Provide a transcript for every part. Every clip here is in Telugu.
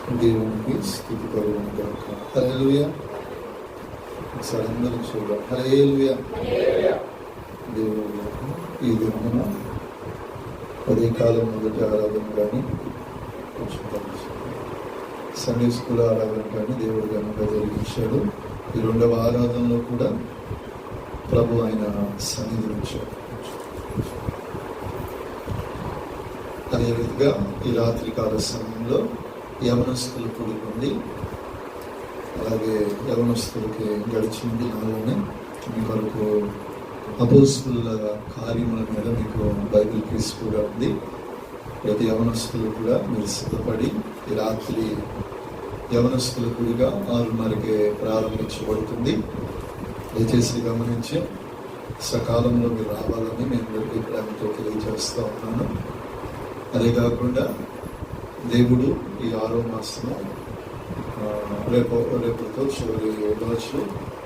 దేవునికి స్తుతి కలుగును గాక. హల్లెలూయా. ఒకసారి అందరూ చూద్దాం. హల్లెలూయా. దేవుడు ఈ దినమున ఉదయకాలం మొదటి ఆరాధన కానీ కొంచెం సండే స్కూల్ ఆరాధన కానీ దేవుడు ఘనంగా జరిగించాడు. ఈ రెండవ ఆరాధనలో కూడా ప్రభు ఆయన సన్నిధి ఉంచాడు. అదేవిధంగా ఈ రాత్రి కాల సమయంలో యవనస్తులు కూడుకుంది. అలాగే యవనస్తులకి గడిచిన దినాల్లోనే మీ కొరకు అపోస్తలుల కార్యముల మీద మీకు బైబిల్ క్విజ్ కూడా ఉంది. ప్రతి యవనస్తులు కూడా మీరు సిద్ధపడి ఈ రాత్రి యవనస్తుల కూడిగా 6:30కి ప్రారంభించబడుతుంది. దయచేసి గమనించి సకాలంలో మీరు రావాలని నేను అందరికీ ప్రేమతో తెలియజేస్తూ ఉన్నాను. అదే కాకుండా దేవుడు ఈ 6వ మాసము రేపుతో చివరి రోజు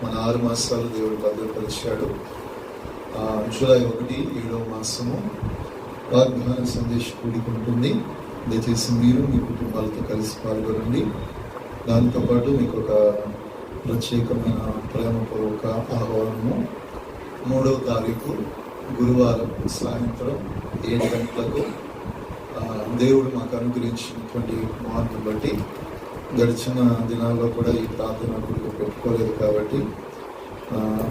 మన 6 మాసాలు దేవుడు భద్రపరిచాడు. జూలై 1 7వ మాసము వాగ్దాన సందేశం కూడుకుంటుంది. దయచేసి మీరు మీ కుటుంబాలతో కలిసి పాల్గొనండి. దాంతోపాటు మీకు ఒక ప్రత్యేకమైన ప్రేమపూర్వక ఆహ్వానము 3వ తారీఖు గురువారం సాయంత్రం 7 గంటలకు దేవుడు మాకు అనుగ్రహించినటువంటి మార్పును బట్టి గడిచిన దినాల్లో కూడా ఈ ప్రార్థన కూడిక పెట్టుకోలేదు కాబట్టి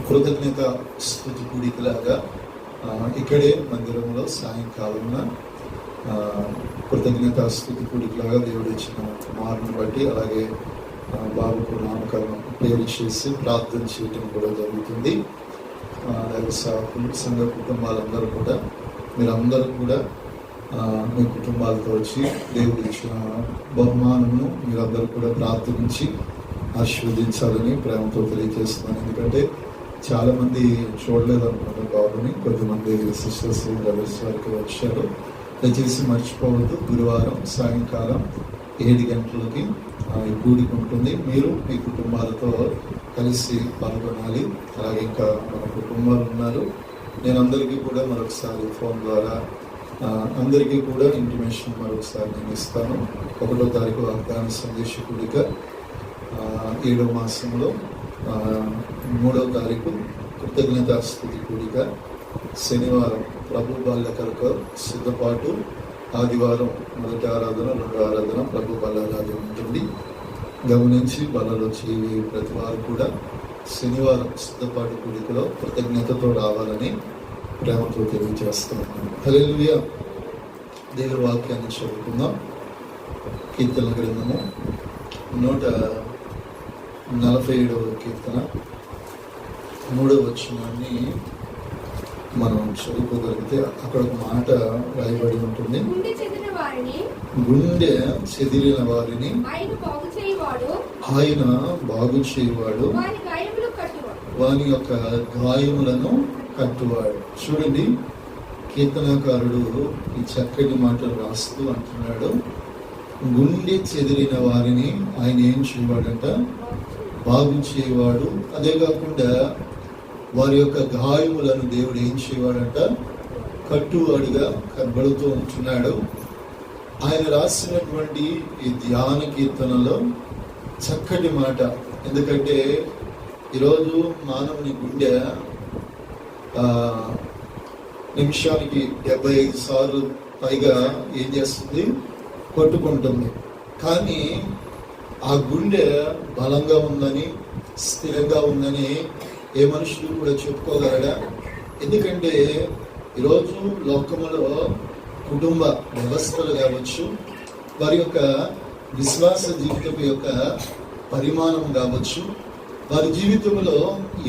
కృతజ్ఞత స్తుతి కూడికలాగా ఇక్కడే మందిరంలో సాయంకాలంన కృతజ్ఞత స్థుతి కూడికలాగా దేవుడు ఇచ్చిన మార్పును బట్టి అలాగే బాబుకు నామకరణం పేరు చేసి ప్రార్థన చేయటం కూడా జరుగుతుంది. సంఘ కుటుంబాలందరూ కూడా మీరందరూ కూడా మీ కుటుంబాలతో వచ్చి దేవుడు ఇచ్చిన బహుమానమును మీరందరూ కూడా ప్రార్థించి ఆశీర్వదించాలని ప్రేమతో తెలియజేస్తున్నాను. ఎందుకంటే చాలా మంది చూడలేదు అనుకుంటారు బాబుని, కొద్దిమంది సిస్టర్స్ బ్రదర్స్ వరకు వచ్చారు. దయచేసి మర్చిపోవద్దు, గురువారం సాయంకాలం 7 గంటలకి కూడిక ఉంటుంది. మీరు మీ కుటుంబాలతో కలిసి పాల్గొనాలి. అలాగే ఇంకా మన కుటుంబాలు ఉన్నారు. నేను అందరికీ కూడా మరొకసారి ఫోన్ ద్వారా అందరికీ కూడా ఇంటిమేషన్ మరొకసారి నేను ఇస్తాను. 1వ తారీఖు వాగ్దాన సందేశ కూడిక 7వ మాసంలో, 3వ తారీఖు కృతజ్ఞతా స్తుతి కూడిక, శనివారం ప్రభు బాల్యకరకు సిద్ధపాటు, ఆదివారం మొదటి ఆరాధన 2వ ఆరాధన ప్రభు బలారాధన ఉంటుంది. గమనించి బలలో చేయి ప్రతి వారు కూడా శనివారం సిద్ధపాటు కూడికలో కృతజ్ఞతతో రావాలని ప్రేమతో తెలియజేస్తున్నాను. హల్లెలూయా. దేవుని వాక్యాన్ని చదువుకుందాం. కీర్తన గ్రంథము 147వ కీర్తన 3వ వచనాన్ని మనం చదువుకోగలిగితే అక్కడ ఒక మాట రాయబడి ఉంటుంది. గుండె చెదిరిన వారిని ఆయన బాగు చేయవాడు, వాని యొక్క గాయములను కట్టువాడు. చూడండి, కీర్తనకారుడు ఈ చక్కటి మాటలు రాస్తూ అంటున్నాడు, గుండె చెదిరిన వారిని ఆయన ఏం చేయవాడంట? బాగు చేయవాడు. అదే కాకుండా వారి యొక్క గాయములను దేవుడు ఏం చేయవాడంట? కట్టువాడుగా కనబడుతూ ఉంటున్నాడు. ఆయన రాసినటువంటి ఈ ధ్యాన కీర్తనలో చక్కటి మాట. ఎందుకంటే ఈరోజు మానవుని గుండె నిమిషానికి 75 సార్లు పైగా ఏం చేస్తుంది? కొట్టుకుంటుంది. కానీ ఆ గుండె బలంగా ఉందని, స్థిరంగా ఉందని ఏ మనుషులు కూడా చెప్పుకోగలడా? ఎందుకంటే ఈరోజు లోకములో కుటుంబ వ్యవస్థలు కావచ్చు, వారి యొక్క విశ్వాస జీవితం యొక్క పరిమాణం కావచ్చు, వారి జీవితంలో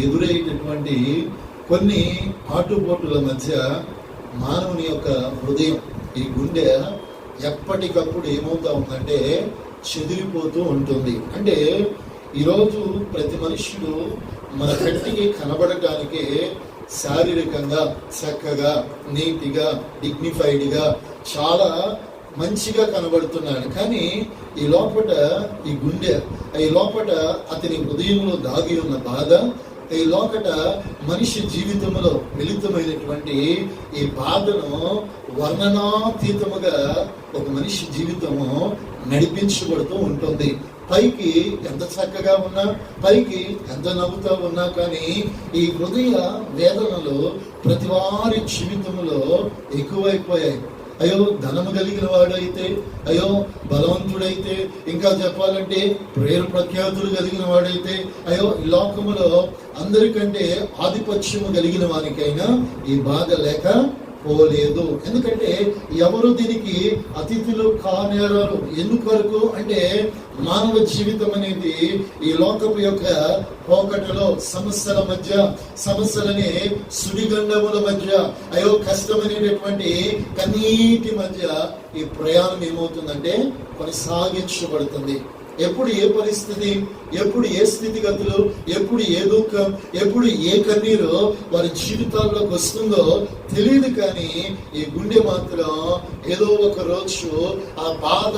ఎదురయ్యేటటువంటి కొన్ని ఆటుపోటుల మధ్య మానవుని యొక్క హృదయం, ఈ గుండె ఎప్పటికప్పుడు ఏమవుతా ఉందంటే చెదిరిపోతూ ఉంటుంది. అంటే ఈరోజు ప్రతి మనుషుడు మన కంటికి కనబడటానికి శారీరకంగా చక్కగా, నీట్గా, డిగ్నిఫైడ్గా, చాలా మంచిగా కనబడుతున్నాడు. కానీ ఈ లోపట ఈ గుండె, ఈ లోపట అతని హృదయంలో దాగి ఉన్న బాధ, ఈ లోకట మనిషి జీవితంలో మిళితమైనటువంటి ఈ బాధను వర్ణనాతీతముగా ఒక మనిషి జీవితము నడిపించబడుతూ ఉంటుంది. పైకి ఎంత చక్కగా ఉన్నా, పైకి ఎంత నవ్వుతా ఉన్నా, కానీ ఈ హృదయ వేదనలు ప్రతి వారి జీవితంలో ఎక్కువైపోయాయి. అయ్యో ధనము కలిగిన వాడైతే, అయ్యో బలవంతుడైతే, ఇంకా చెప్పాలంటే ప్రేరు ప్రఖ్యాతులు కలిగిన వాడైతే, అయ్యో ఈ లోకములో అందరికంటే ఆధిపత్యము కలిగిన వానికైనా ఈ బాధ లేక పోలేదు. ఎందుకంటే ఎవరు దీనికి అతిథులు కానేరారు. ఎందుకొరకు అంటే మానవ జీవితం అనేది ఈ లోకపు యొక్క పోకటలో, సమస్యల మధ్య, సమస్యలని సుడిగండముల మధ్య, అయ్యో కష్టమనేటటువంటి కన్నీటి మధ్య ఈ ప్రయాణం ఏమవుతుందంటే కొనసాగించబడుతుంది. ఎప్పుడు ఏ పరిస్థితి, ఎప్పుడు ఏ స్థితిగతులు, ఎప్పుడు ఏ దుఃఖం, ఎప్పుడు ఏ కన్నీరు వారి జీవితాల్లోకి వస్తుందో తెలియదు. కానీ ఈ గుండె మాత్రం ఏదో ఒక రోజు ఆ బాధ,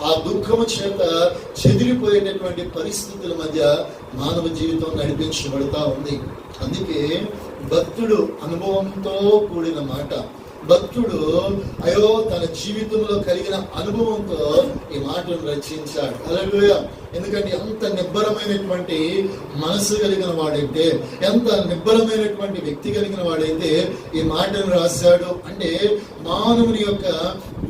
ఆ దుఃఖము చేత చెదిరిపోయేటటువంటి పరిస్థితుల మధ్య మానవ జీవితం నడిపించబడతా ఉంది. అందుకే భక్తుడు అనుభవంతో కూడిన మాట. భక్తుడు అయ్యో తన జీవితంలో కలిగిన అనుభవంతో ఈ మాటను రచించాడు. హల్లెలూయా. ఎందుకంటే ఎంత నిబ్బరమైనటువంటి మనసు కలిగిన వాడైతే, ఎంత నిబ్బరమైనటువంటి వ్యక్తి కలిగిన వాడైతే ఈ మాటను రాశాడు అంటే, మానవుని యొక్క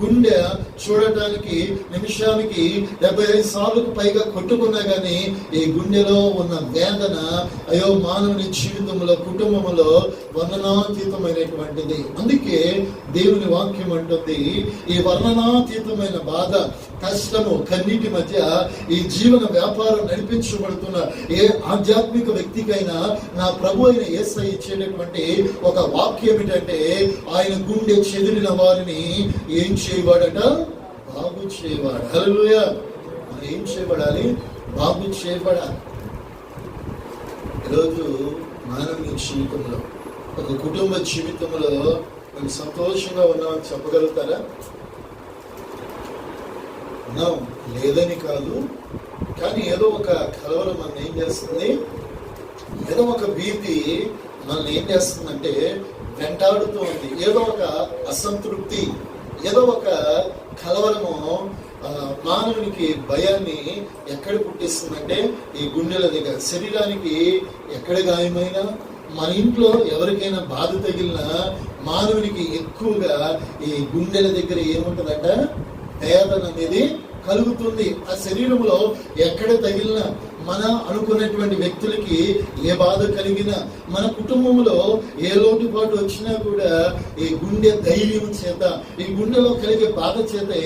గుండె చూడటానికి నిమిషానికి 75 సార్లకు పైగా కొట్టుకున్నా గానీ ఈ గుండెలో ఉన్న వేదన అయ్యో మానవుని జీవితంలో, కుటుంబంలో వర్ణనాతీతమైనటువంటిది. అందుకే దేవుని వాక్యం అంటుంది, ఈ వర్ణనాతీతమైన బాధ, కష్టము, కన్నీటి మధ్య ఈ జీవన వ్యాపారం నడిపించబడుతున్న ఏ ఆధ్యాత్మిక వ్యక్తికైనా నా ప్రభు అయిన యేసయ్య ఇచ్చేటటువంటి ఒక వాక్యం ఏమిటంటే, ఆయన గుండె చెదిరిన వారిని ఏం చేయవాడట? బాగు చేయవాడు. హల్లెలూయా. మనం ఏం చేయబడాలి? బాగు చేయబడాలి. ఈరోజు మానవుని జీవితంలో, ఒక కుటుంబ జీవితంలో మేము సంతోషంగా ఉన్నామని చెప్పగలుగుతారా? ఉన్నాం లేదని కాదు, కానీ ఏదో ఒక కలవరం మనం ఏం చేస్తుంది, ఏదో ఒక భీతి మనల్ని ఏం చేస్తుందంటే వెంటాడుతూ ఉంది. ఏదో ఒక అసంతృప్తి, ఏదో ఒక కలవరము మానవునికి భయాన్ని ఎక్కడ పుట్టిస్తుందంటే ఈ గుండెల దగ్గర. శరీరానికి ఎక్కడ గాయమైనా, మన ఇంట్లో ఎవరికైనా బాధ తగిలినా మానవునికి ఎక్కువగా ఈ గుండెల దగ్గర ఏముంటుందంట? వేదన అనేది కలుగుతుంది. ఆ శరీరంలో ఎక్కడ తగిలినా, మన అనుకున్నటువంటి వ్యక్తులకి ఏ బాధ కలిగినా, మన కుటుంబంలో ఏ లోటుపాటు వచ్చినా కూడా ఈ గుండె ధైర్యం చేత, ఈ గుండెలో కలిగే బాధ చేతే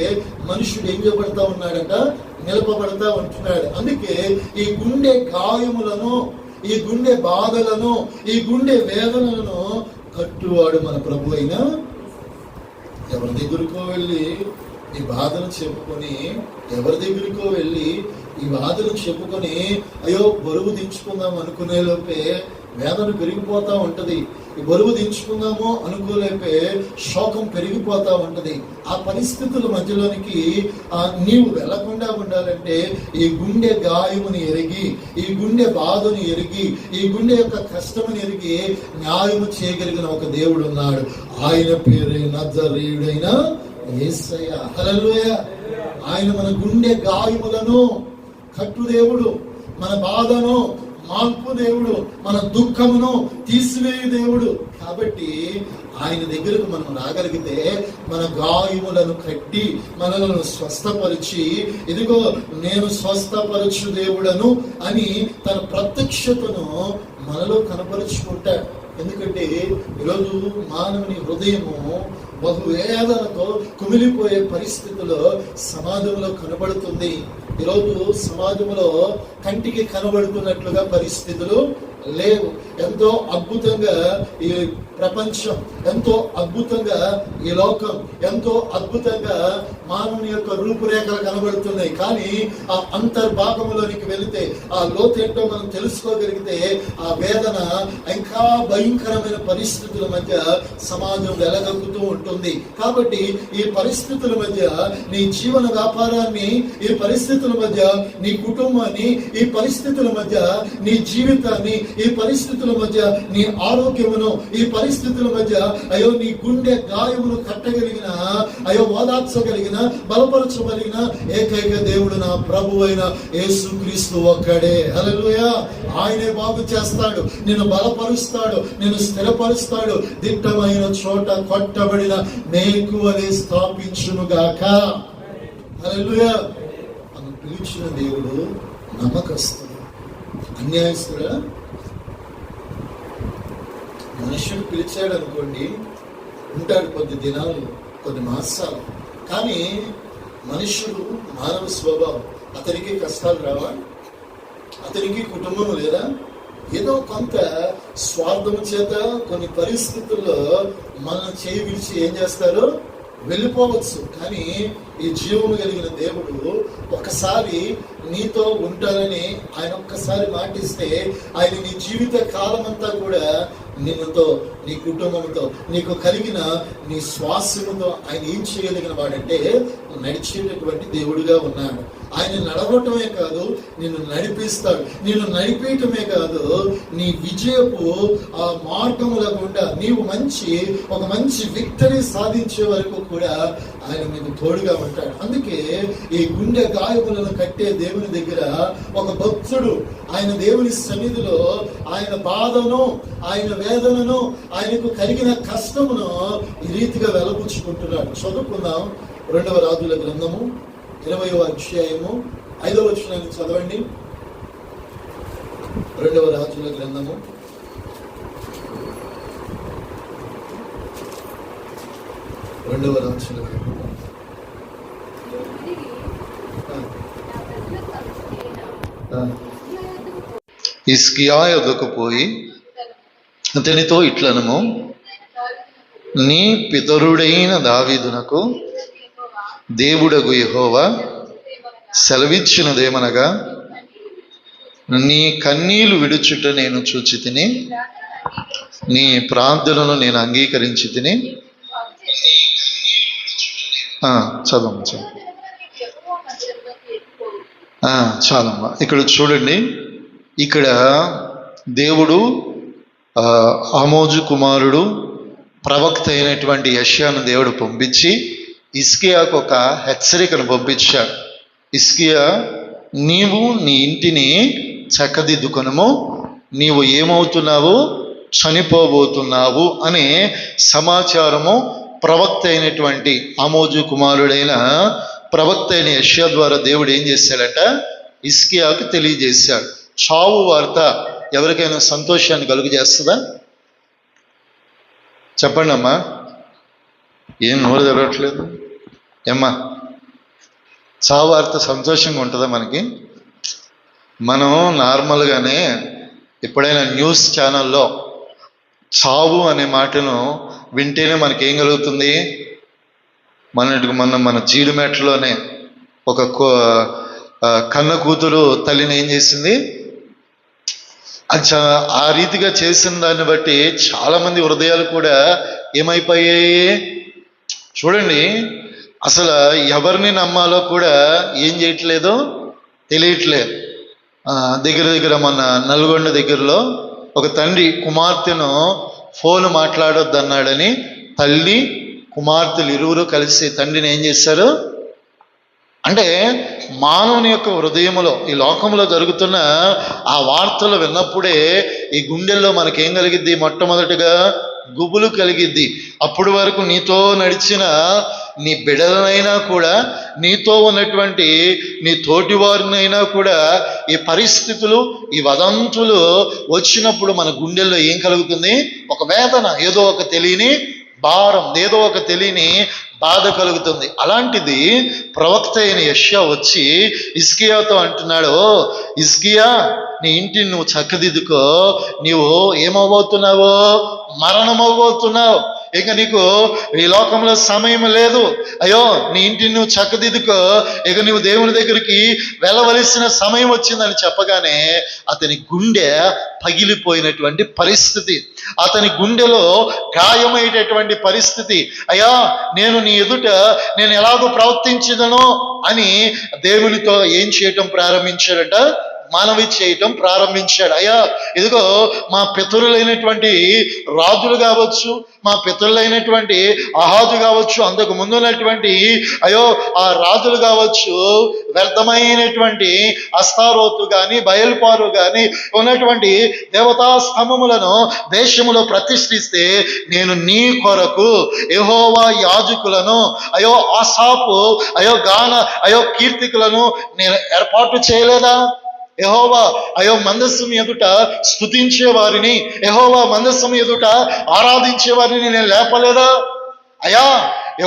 మనుషుడు ఏం చేయబడతా ఉన్నాడట? నిలపబడతా ఉంటున్నాడు. అందుకే ఈ గుండె గాయములను, ఈ గుండె బాధలను, ఈ గుండె వేదనలను కట్టువాడు మన ప్రభు అయినా. ఎవరి దగ్గరకో వెళ్ళి ఈ బాధను చెప్పుకొని, ఎవరి దగ్గరకో వెళ్ళి ఈ బాధను చెప్పుకొని అయ్యో బరువు దించుకుందాం అనుకునే లోపే వేదన పెరిగిపోతా ఉంటది. ఈ బరువు దించుకుందామో అనుకోలేపే శోకం పెరిగిపోతా ఉంటది. ఆ పరిస్థితుల మధ్యలోనికి నీవు వెళ్లకుండా ఉండాలంటే ఈ గుండె గాయముని ఎరిగి, ఈ గుండె బాధను ఎరిగి, ఈ గుండె యొక్క కష్టముని ఎరిగి న్యాయము చేయగలిగిన ఒక దేవుడు ఉన్నాడు. ఆయన పేరే నజరేయుడైన యేసయ్య. హల్లెలూయా. ఆయన మన గుండె గాయములను కట్టు దేవుడు, మన బాధను మార్పు దేవుడు, మన దుఃఖమును తీసివేయు దేవుడు. కాబట్టి ఆయన దగ్గరకు మనం రాగలిగితే మన గాయములను కట్టి మనలను స్వస్థపరిచి, ఇదిగో నేను స్వస్థపరచు దేవుడను అని తన ప్రత్యక్షతను మనలో కనపరుచుకుంటాడు. ఎందుకంటే ఈరోజు మానవుని హృదయము బహువేదనతో కుమిలిపోయే పరిస్థితుల్లో సమాజంలో కనబడుతుంది. ఈరోజు సమాజంలో కంటికి కనబడుతున్నట్లుగా పరిస్థితులు లేవు. ఎంతో అద్భుతంగా ఈ ప్రపంచం, ఎంతో అద్భుతంగా ఈ లోకం, ఎంతో అద్భుతంగా మానవుని యొక్క రూపురేఖలు కనబడుతున్నాయి. కానీ ఆ అంతర్భాగంలోనికి వెళితే, ఆ లోతేంటో మనం తెలుసుకోగలిగితే ఆ వేదన ఇంకా భయంకరమైన పరిస్థితుల మధ్య సమాజం వెలగక్కుతూ ఉంటుంది. కాబట్టి ఈ పరిస్థితుల మధ్య నీ జీవన వ్యాపారాన్ని, ఈ పరిస్థితుల మధ్య నీ కుటుంబాన్ని, ఈ పరిస్థితుల మధ్య నీ జీవితాన్ని, ఈ పరిస్థితుల మధ్య నీ ఆరోగ్యమును, ఈ పరిస్థితుల మధ్య అయ్యో నీ గుండె గాయమును కట్టగలిగిన, అయ్యో ఓదార్చగలిగిన, బలపరచగలిగిన ఏకైక దేవుడు నా ప్రభు అయిన యేసుక్రీస్తు ఒక్కడే. హల్లెలూయా. ఆయనే బాగు చేస్తాడు, నిన్ను బలపరుస్తాడు, నిన్ను స్థిరపరుస్తాడు, దిట్టమైన చోట కొట్టబడిన మేకు అని స్థాపించును గాక. హల్లెలూయా. మనం పిలిచిన దేవుడు నమ్మకస్తుడు, అన్యాయస్తుడా? మనుషుడు పిలిచాడు అనుకోండి, ఉంటాడు కొద్ది దినాలు, కొన్ని మాసాలు. కానీ మనుషుడు మానవ స్వభావం, అతనికి కష్టాలు రావా? అతనికి కుటుంబం లేదా? ఏదో కొంత స్వార్థం చేత కొన్ని పరిస్థితుల్లో మనం చేయి విడిచి ఏం చేస్తారు? వెళ్ళిపోవచ్చు. కానీ ఈ జీవము కలిగిన దేవుడు ఒకసారి నీతో ఉంటానని ఆయన ఒక్కసారి మాటిస్తే ఆయన నీ జీవిత కాలం అంతా కూడా నిన్నుతో, నీ కుటుంబంతో, నీకు కలిగిన నీ శ్వాసముతో ఆయన ఏం చేయగలిగిన వాడంటే నడిచేటటువంటి దేవుడిగా ఉన్నాడు. ఆయన నడవటమే కాదు, నిన్ను నడిపిస్తాడు. నిన్ను నడిపేయటమే కాదు, నీ విజయపు ఆ మార్గముల గుండా నీవు ఒక మంచి విక్టరీ సాధించే వరకు కూడా ఆయన మీకు తోడుగా ఉంటాడు. అందుకే ఈ గుండె గాయములను కట్టే దేవుని దగ్గర ఒక భక్తుడు ఆయన దేవుని సన్నిధిలో ఆయన బాధను, ఆయన వేదనను, ఆయనకు కలిగిన కష్టమును ఈ రీతిగా వెలబుచ్చుకుంటున్నాడు. చదువుకుందాం. 2వ రాజుల గ్రంథము 20వ అధ్యాయము 5వ వచనాన్ని చదవండి. 2వ రాజుల గ్రంథము 2వ రాజుల గ్రంథము హిజ్కియా యొద్దకు పోయి అతనితో ఇట్లనము, నీ పితరుడైన దావీదునకు దేవుడగు యెహోవా సెలవిచ్చినదేమనగా, నీ కన్నీళ్లు విడుచుట నేను చూచి తిని, నీ ప్రార్థనను నేను అంగీకరించి తిని. చదవమ్మా. చాలమ్మా. ఇక్కడ చూడండి, ఇక్కడ దేవుడు ఆమోజు కుమారుడు ప్రవక్త అయినటువంటి యెషయాను దేవుడు పంపించి హిజ్కియాకు ఒక హెచ్చరికను పంపించాడు. హిజ్కియా, నీవు నీ ఇంటిని చక్కదిద్దుకొనుము, నీవు ఏమవుతున్నావు? చనిపోబోతున్నావు అనే సమాచారము ప్రవక్త అయినటువంటి ఆమోజు కుమారుడైన ప్రవక్త అయిన యెషయా ద్వారా దేవుడు ఏం చేశాడట? హిజ్కియాకు తెలియజేశాడు. చావు వార్త ఎవరికైనా సంతోషాన్ని కలుగు చేస్తుందా? చెప్పండి అమ్మా. ఏం నోరు జరగట్లేదు ఏమ్మా? చావు వార్త సంతోషంగా ఉంటుందా మనకి? మనం నార్మల్గానే ఎప్పుడైనా న్యూస్ ఛానల్లో చావు అనే మాటను వింటేనే మనకేం కలుగుతుంది? మన జీడిమెట్లోనే ఒక కన్న కూతురు తల్లిని ఏం చేసింది? ఆ రీతిగా చేసిన దాన్ని బట్టి చాలా మంది హృదయాలు కూడా ఏమైపోయాయి? చూడండి, అసలు ఎవరిని నమ్మాలో కూడా ఏం చేయట్లేదు, తెలియట్లేదు. దగ్గర మన నల్గొండ దగ్గరలో ఒక తండ్రి కుమార్తెను ఫోన్ మాట్లాడొద్దన్నాడని తల్లి కుమార్తెలు ఇరువురు కలిసి తండ్రిని ఏం చేశారు అంటే, మానవుని యొక్క హృదయంలో ఈ లోకంలో జరుగుతున్న ఆ వార్తలు విన్నప్పుడే ఈ గుండెల్లో మనకేం కలిగిద్ది? మొట్టమొదటిగా గుబులు కలిగిద్ది. అప్పటి వరకు నీతో నడిచిన నీ బిడ్డలనైనా కూడా, నీతో ఉన్నటువంటి నీ తోటి వారినైనా కూడా ఈ పరిస్థితులు, ఈ వదంతులు వచ్చినప్పుడు మన గుండెల్లో ఏం కలుగుతుంది? ఒక వేదన, ఏదో ఒక తెలియని భారం, ఏదో ఒక తెలియని బాధ కలుగుతుంది. అలాంటిది ప్రవక్త అయిన యెషయా వచ్చి హిజ్కియాతో అంటున్నాడు, హిజ్కియా, నీ ఇంటిని నువ్వు చక్కదిద్దుకో, నీవు ఏమవబోతున్నావు? మరణమవబోతున్నావు. ఇక నీకు ఈ లోకంలో సమయం లేదు. అయ్యో, నీ ఇంటిని నువ్వు చక్కదిద్దుకో, ఇక నువ్వు దేవుని దగ్గరికి వెళ్ళవలసిన సమయం వచ్చిందని చెప్పగానే అతని గుండె పగిలిపోయినటువంటి పరిస్థితి, అతని గుండెలో గాయమయ్యేటటువంటి పరిస్థితి. అయ్యా, నేను నీ ఎదుట నేను ఎలాగో ప్రవర్తించదనో అని దేవునితో ఏం చేయటం ప్రారంభించాడట? మనవి చేయటం ప్రారంభించాడు. అయ్యా ఇదిగో మా పితరులైనటువంటి రాజులు కావచ్చు, మా పితరులైనటువంటి అహాజు కావచ్చు, అంతకు ముందు ఉన్నటువంటి ఆ రాజులు కావచ్చు, వ్యర్థమైనటువంటి అస్తారోతు కానీ బయలుపారు కానీ ఉన్నటువంటి దేవతా స్తంభములను దేశములో ప్రతిష్ఠిస్తే నేను నీ కొరకు యెహోవా యాజకులను ఆసాపు గాన కీర్తికులను నేను ఏర్పాటు చేయలేదా? యెహోవా మందస్సం ఎదుట స్తుతించే వారిని, యెహోవా మందస్సం ఎదుట ఆరాధించే వారిని నేను లేపలేదా?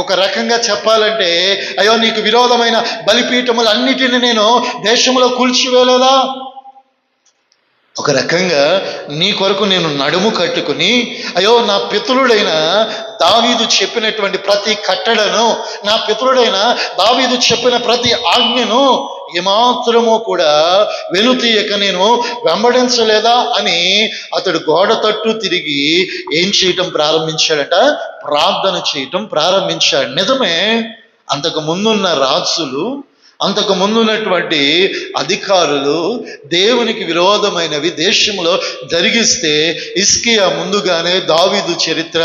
ఒక రకంగా చెప్పాలంటే నీకు విరోధమైన బలిపీఠములన్నిటిని నేను దేశంలో కూల్చివేయలేదా? ఒక రకంగా నీ కొరకు నేను నడుము కట్టుకుని నా పితరుడైన దావీదు చెప్పినటువంటి ప్రతి కట్టడను, నా పితరుడైన దావీదు చెప్పిన ప్రతి ఆజ్ఞను ఏమాత్రమో కూడా వెనుతీయక నేను వెంబడించలేదా అని అతడు గోడ తట్టు తిరిగి ఏం చేయటం ప్రారంభించాడట? ప్రార్థన చేయటం ప్రారంభించాడు. నిజమే, అంతకు ముందున్న రాజులు, అంతకు ముందున్నటువంటి అధికారులు దేవునికి విరోధమైనవి దేశంలో జరిగిస్తే హిజ్కియా ముందుగానే దావీదు చరిత్ర,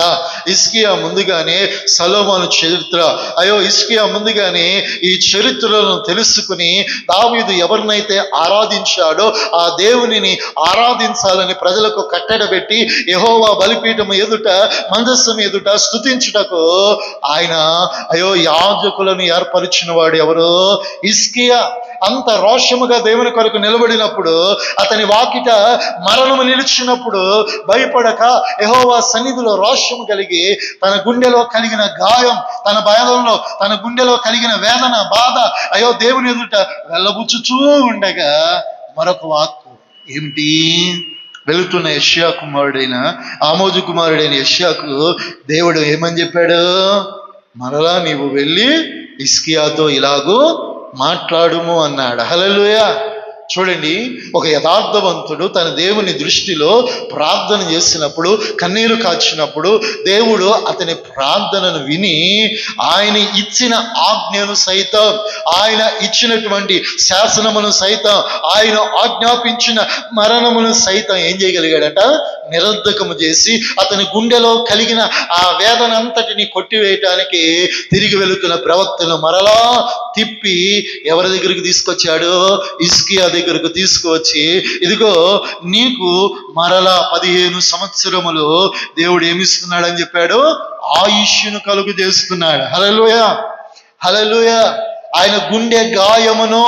హిజ్కియా ముందుగానే సొలొమోను చరిత్ర, హిజ్కియా ముందుగానే ఈ చరిత్రలను తెలుసుకుని దావీదు ఎవరినైతే ఆరాధించాడో ఆ దేవునిని ఆరాధించాలని ప్రజలకు కట్టడబెట్టి యెహోవా బలిపీఠం ఎదుట మందస్సం ఎదుట స్తుతించుటకు ఆయన యాజకులను ఏర్పరిచిన వాడు ఎవరు? హిజ్కియా. అంత రోషముగా దేవుని కొరకు నిలబడినప్పుడు, అతని వాకిట మరణము నిలిచినప్పుడు భయపడక యెహోవా సన్నిధిలో రోషము కలిగి తన గుండెలో కలిగిన గాయం, తన భయంలో తన గుండెలో కలిగిన వేదన, బాధ దేవుని ఎదుట వెళ్ళబుచ్చుచూ ఉండగా మరొక వాక్కు ఏమిటి? వెళుతున్న యెషయా కుమారుడైన ఆమోజు కుమారుడైన యెషయాకు దేవుడు ఏమని చెప్పాడు? మరలా నీవు వెళ్ళి హిజ్కియాతో ఇలాగూ మాట్లాడుము అన్నాడు. హల్లెలూయా. చూడండి, ఒక యథార్థవంతుడు తన దేవుని దృష్టిలో ప్రార్థన చేసినప్పుడు, కన్నీరు కాచినప్పుడు దేవుడు అతని ప్రార్థనను విని ఆయన ఇచ్చిన ఆజ్ఞను సైతం, ఆయన ఇచ్చినటువంటి శాసనమును సైతం, ఆయన ఆజ్ఞాపించిన మరణమును సైతం ఏం చేయగలిగాడట? నిరర్ధకము చేసి అతని గుండెలో కలిగిన ఆ వేదన అంతటిని కొట్టివేయటానికి తిరిగి వెళుతున్న ప్రవక్తను మరలా తిప్పి ఎవరి దగ్గరికి తీసుకొచ్చాడు? హిజ్కియా దగ్గరకు తీసుకువచ్చి, ఇదిగో నీకు మరలా 15 సంవత్సరములు దేవుడు ఏమిస్తున్నాడని చెప్పాడు? ఆయుష్ను కలుగు చేస్తున్నాడు. హల్లెలూయా, హల్లెలూయా. ఆయన గుండె గాయమును,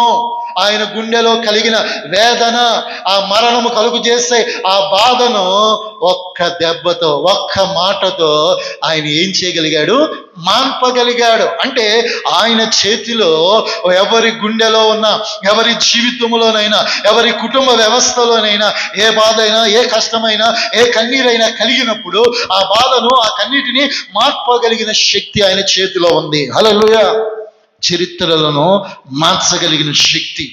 ఆయన గుండెలో కలిగిన వేదన, ఆ మరణము కలుగు చేసే ఆ బాధను ఒక్క దెబ్బతో, ఒక్క మాటతో ఆయన ఏం చేయగలిగాడు? మాన్పగలిగాడు. అంటే ఆయన చేతిలో ఎవరి గుండెలో ఉన్న, ఎవరి జీవితంలోనైనా, ఎవరి కుటుంబ వ్యవస్థలోనైనా ఏ బాధ అయినా, ఏ కష్టమైనా, ఏ కన్నీరైనా కలిగినప్పుడు ఆ బాధను, ఆ కన్నీటిని మార్పగలిగిన శక్తి ఆయన చేతిలో ఉంది. హల్లెలూయా. చరిత్రలను మార్చగలిగిన శక్తి,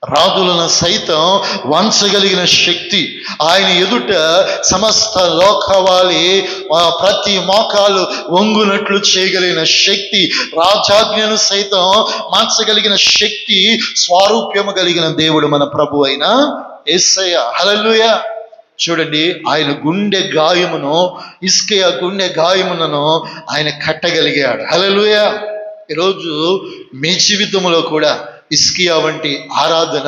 రాజులను సైతం వంచగలిగిన శక్తి, ఆయన ఎదుట సమస్త లోకవాలి ప్రతి మోకాలు వంగునట్లు చేయగలిగిన శక్తి, రాజాజ్ఞను సైతం మార్చగలిగిన శక్తి, స్వారూప్యము కలిగిన దేవుడు మన ప్రభు అయిన యేసయ్య. హల్లెలూయా. చూడండి, ఆయన గుండె గాయమును, హిజ్కియా గుండె గాయములను ఆయన కట్టగలిగాడు. హల్లెలూయా. ఈరోజు మీ జీవితంలో కూడా హిజ్కియా వంటి ఆరాధన,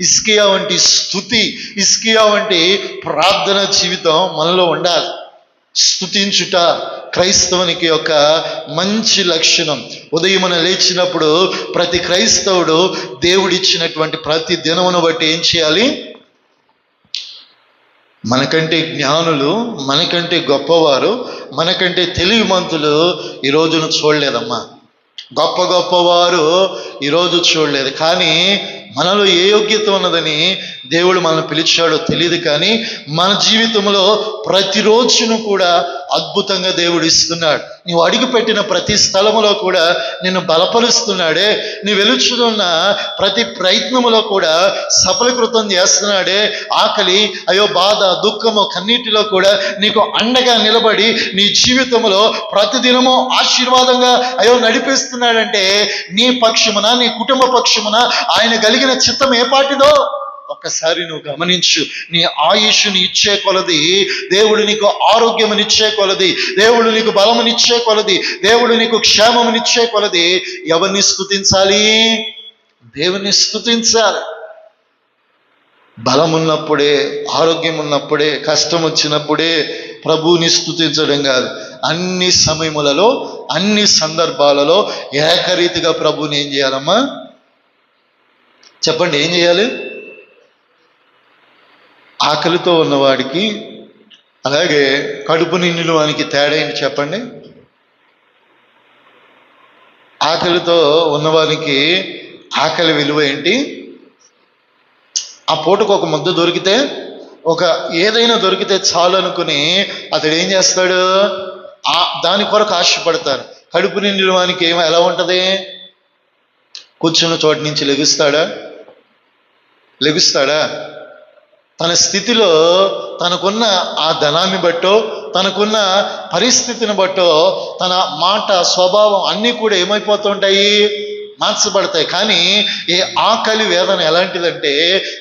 హిజ్కియా వంటి స్తుతి, హిజ్కియా వంటి ప్రార్థన జీవితం మనలో ఉండాలి. స్తుతించుట క్రైస్తవునికి ఒక మంచి లక్షణం. ఉదయమున లేచినప్పుడు ప్రతి క్రైస్తవుడు దేవుడిచ్చినటువంటి ప్రతి దినమును బట్టి ఏం చేయాలి? మనకంటే జ్ఞానులు, మనకంటే గొప్పవారు, మనకంటే తెలివిమంతులు ఈ రోజును చూడలేదమ్మా. గొప్ప గొప్పవారు ఈరోజు చూడలేదు. కానీ మనలో ఏ యోగ్యత ఉన్నదని దేవుడు మనల్ని పిలిచాడో తెలియదు. కానీ మన జీవితంలో ప్రతిరోజును కూడా అద్భుతంగా దేవుడు ఇస్తున్నాడు. నీవు అడుగుపెట్టిన ప్రతి స్థలములో కూడా నిన్ను బలపరుస్తున్నాడే. నీ వెలుచుతున్న ప్రతి ప్రయత్నములో కూడా సఫలీకృతం చేస్తున్నాడే. ఆకలి, బాధ, దుఃఖము, కన్నీటిలో కూడా నీకు అండగా నిలబడి నీ జీవితంలో ప్రతిదినము ఆశీర్వాదంగా నడిపిస్తున్నాడంటే నీ పక్షమున, నీ కుటుంబ పక్షమున ఆయన కలిగిన చిత్తం ఏ పాటిదో ఒక్కసారి నువ్వు గమనించు. నీ ఆయుష్ని ఇచ్చే కొలది దేవుడు నీకు ఆరోగ్యమునిచ్చే కొలది, దేవుడు నీకు బలమునిచ్చే కొలది, దేవుడు నీకు క్షేమమునిచ్చే కొలది ఎవరిని స్తుతించాలి? దేవుని స్తుతించాలి. బలం ఉన్నప్పుడే, ఆరోగ్యం ఉన్నప్పుడే, కష్టం వచ్చినప్పుడే ప్రభువుని స్తుతించడం కాదు, అన్ని సమయములలో, అన్ని సందర్భాలలో ఏకరీతిగా ప్రభువుని ఏం చేయాలమ్మా? చెప్పండి, ఏం చేయాలి? ఆకలితో ఉన్నవాడికి అలాగే కడుపు నిండిన వానికి తేడా ఏంటి చెప్పండి? ఆకలితో ఉన్నవానికి ఆకలి విలువ ఏంటి? ఆ పూటకు ఒక ముద్ద దొరికితే, ఒక ఏదైనా దొరికితే చాలు అనుకుని అతడు ఏం చేస్తాడు? దాని కొరకు ఆశపడతారు. కడుపు నిండిన వానికి ఎలా ఉంటుంది? కూర్చున్న చోటు నుంచి లెగుస్తాడా? తన స్థితిలో, తనకున్న ఆ ధనాన్ని బట్టో, తనకున్న పరిస్థితిని బట్టో తన మాట, స్వభావం అన్నీ కూడా ఏమైపోతుంటాయి? మార్చబడతాయి. కానీ ఈ ఆకలి వేదన ఎలాంటిదంటే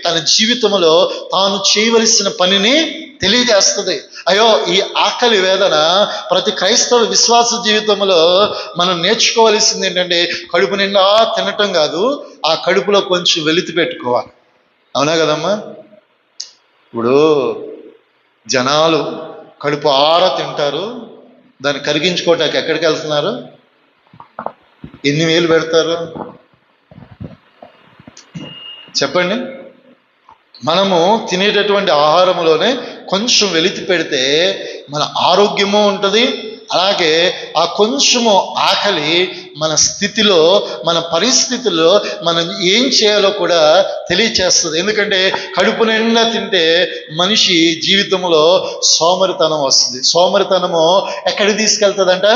తన జీవితంలో తాను చేయవలసిన పనిని తెలియజేస్తుంది. అయ్యో, ఈ ఆకలి వేదన ప్రతి క్రైస్తవ విశ్వాస జీవితంలో మనం నేర్చుకోవాల్సింది ఏంటంటే కడుపు నిండా తినటం కాదు, ఆ కడుపులో కొంచెం వెలితి పెట్టుకోవాలి. అవునా కదమ్మా? ఇప్పుడు జనాలు కడుపు ఆరా తింటారు, దాన్ని కరిగించుకోవటానికి ఎక్కడికి వెళ్తున్నారు? ఎన్ని వేలు పెడతారు చెప్పండి? మనము తినేటటువంటి ఆహారంలోనే కొంచెం వెలితి పెడితే మన ఆరోగ్యము ఉంటుంది. అలాగే ఆ కొంచెము ఆకలి మన స్థితిలో, మన పరిస్థితుల్లో మనం ఏం చేయాలో కూడా తెలియచేస్తుంది. ఎందుకంటే కడుపు నిండా తింటే మనిషి జీవితంలో సోమరితనం వస్తుంది. సోమరితనము ఎక్కడికి తీసుకెళ్తుందంట?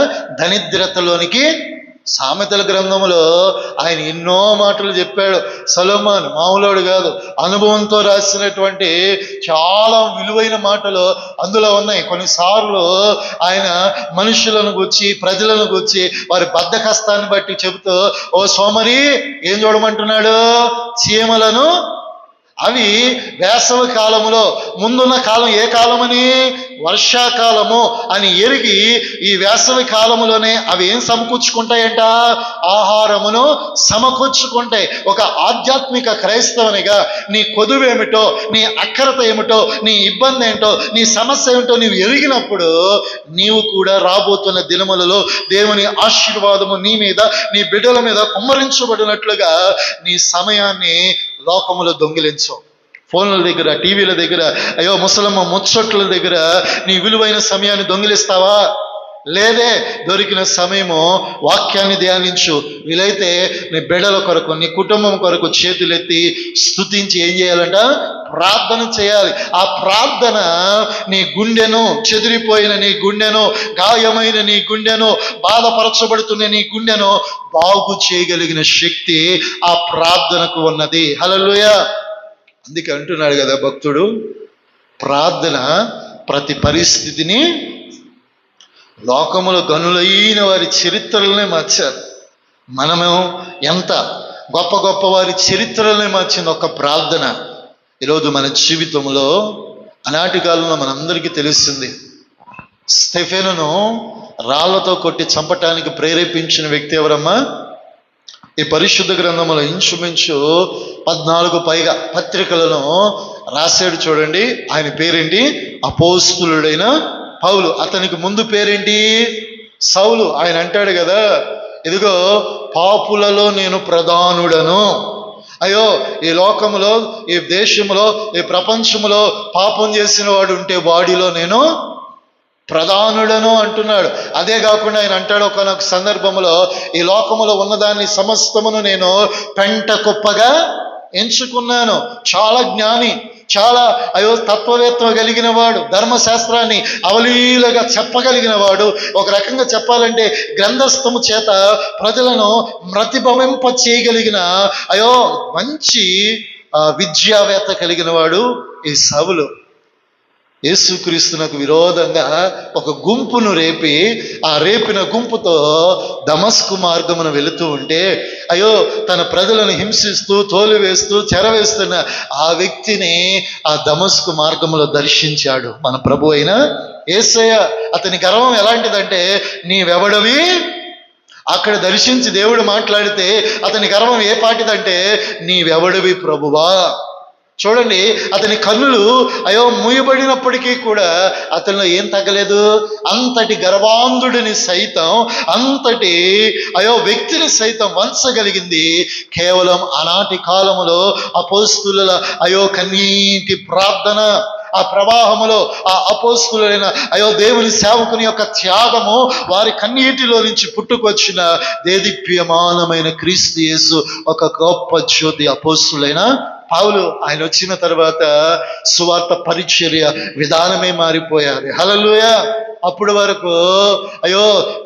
దరిద్రతలోనికి. సామెతల గ్రంథంలో ఆయన ఎన్నో మాటలు చెప్పాడు. సొలొమోను మామూలోడు కాదు, అనుభవంతో రాసినటువంటి చాలా విలువైన మాటలు అందులో ఉన్నాయి. కొన్నిసార్లు ఆయన మనుషులను గురించి, ప్రజలను గురించి వారి బద్ధకస్తాన్ని బట్టి చెబుతూ, ఓ సోమరి ఏం చూడమంటున్నాడు? చీమలను, అవి వేసవి కాలములో, ముందున్న కాలం ఏ కాలమని? వర్షాకాలము అని ఎరిగి ఈ వేసవి కాలములోనే అవి ఏం సమకూర్చుకుంటాయంట? ఆహారమును సమకూర్చుకుంటాయి. ఒక ఆధ్యాత్మిక క్రైస్తవునిగా నీ కొదువేమిటో, నీ అక్కరత ఏమిటో, నీ ఇబ్బంది ఏంటో, నీ సమస్య ఏమిటో నీవు ఎరిగినప్పుడు నీవు కూడా రాబోతున్న దినములలో దేవుని ఆశీర్వాదము నీ మీద, నీ బిడ్డల మీద కుమ్మరించబడినట్లుగా నీ సమయాన్ని లోకములో దొంగిలించు. ఫోన్ల దగ్గర, టీవీల దగ్గర, అయ్యో ముసలమ్మ ముచ్చట్ల దగ్గర నీ విలువైన సమయాన్ని దొంగిలిస్తావా? లేదే. దొరికిన సమయము వాక్యాన్ని ధ్యానించు. వీలైతే నీ బిడ్డల కొరకు, నీ కుటుంబం కొరకు చేతులెత్తి స్తుతించి ఏం చేయాలంట? ప్రార్థన చేయాలి. ఆ ప్రార్థన నీ గుండెను, చెదిరిపోయిన నీ గుండెను, గాయమైన నీ గుండెను, బాధపరచబడుతున్న నీ గుండెను బాగు చేయగలిగిన శక్తి ఆ ప్రార్థనకు ఉన్నది. హల్లెలూయా. అందుకే అంటున్నాడు కదా భక్తుడు, ప్రార్థన ప్రతి పరిస్థితిని, లోకములో గనులైన వారి చరిత్రలనే మార్చారు. మనము ఎంత గొప్ప గొప్ప వారి చరిత్రలనే మార్చింది ఒక ప్రార్థన. ఈరోజు మన జీవితంలో, ఆనాటి కాలంలో మనందరికీ తెలుస్తుంది, స్టెఫెనును రాళ్లతో కొట్టి చంపటానికి ప్రేరేపించిన వ్యక్తి ఎవరమ్మా? ఈ పరిశుద్ధ గ్రంథంలో ఇంచుమించు 14 పైగా పత్రికలను రాశాడు. చూడండి, ఆయన పేరేంటి? అపోస్తులుడైన పౌలు. అతనికి ముందు పేరేంటి? సౌలు. ఆయన అంటాడు కదా, ఇదిగో పాపులలో నేను ప్రధానుడను. అయ్యో, ఈ లోకములో, ఈ దేశంలో, ఈ ప్రపంచంలో పాపం చేసిన వాడు ఉంటే వాడిలో నేను ప్రధానుడను అంటున్నాడు. అదే కాకుండా ఆయన అంటాడు ఒకనొక సందర్భంలో, ఈ లోకములో ఉన్నదాన్ని సమస్తమును నేను పెంట కుప్పగా ఎంచుకున్నాను. చాలా జ్ఞాని, చాలా తత్వవేత్త కలిగిన వాడు, ధర్మశాస్త్రాన్ని అవలీలగా చెప్పగలిగిన వాడు. ఒక రకంగా చెప్పాలంటే గ్రంథస్థము చేత ప్రజలను ప్రతిభవింప చేయగలిగిన మంచి విద్యావేత్త కలిగిన వాడు ఈ సౌలు. యేసుక్రీస్తునకు విరోధంగా ఒక గుంపును రేపి, ఆ రేపిన గుంపుతో దమస్కు మార్గమున వెళుతూ ఉంటే, అయ్యో తన ప్రజలను హింసిస్తూ తోలివేస్తూ చెరవేస్తున్న ఆ వ్యక్తిని ఆ దమస్కు మార్గములో దర్శించాడు మన ప్రభు అయిన యేసయ్య. అతని గర్వం ఎలాంటిదంటే, నీవెవడవి? అక్కడ దర్శించి దేవుడు మాట్లాడితే అతని గర్వం ఏ పాటిదంటే, నీవెవడివి ప్రభువా? చూడండి, అతని కన్నులు మూయబడినప్పటికీ కూడా అతనిలో ఏం తగ్గలేదు. అంతటి గర్వాంధుడిని సైతం, అంతటి వ్యక్తిని సైతం వంచగలిగింది కేవలం ఆనాటి కాలములో అపోస్తుల కన్నీటి ప్రార్థన. ఆ ప్రవాహములో ఆ అపోస్తులైన దేవుని సేవకుని యొక్క త్యాగము, వారి కన్నీటిలో నుంచి పుట్టుకొచ్చిన దేదీప్యమానమైన క్రీస్తు యేసు ఒక గొప్ప జ్యోతి. అపోస్తులైన పౌలు ఆయన వచ్చిన తర్వాత సువార్త పరిచర్య విధానమే మారిపోయారు. హల్లెలూయా. అప్పటి వరకు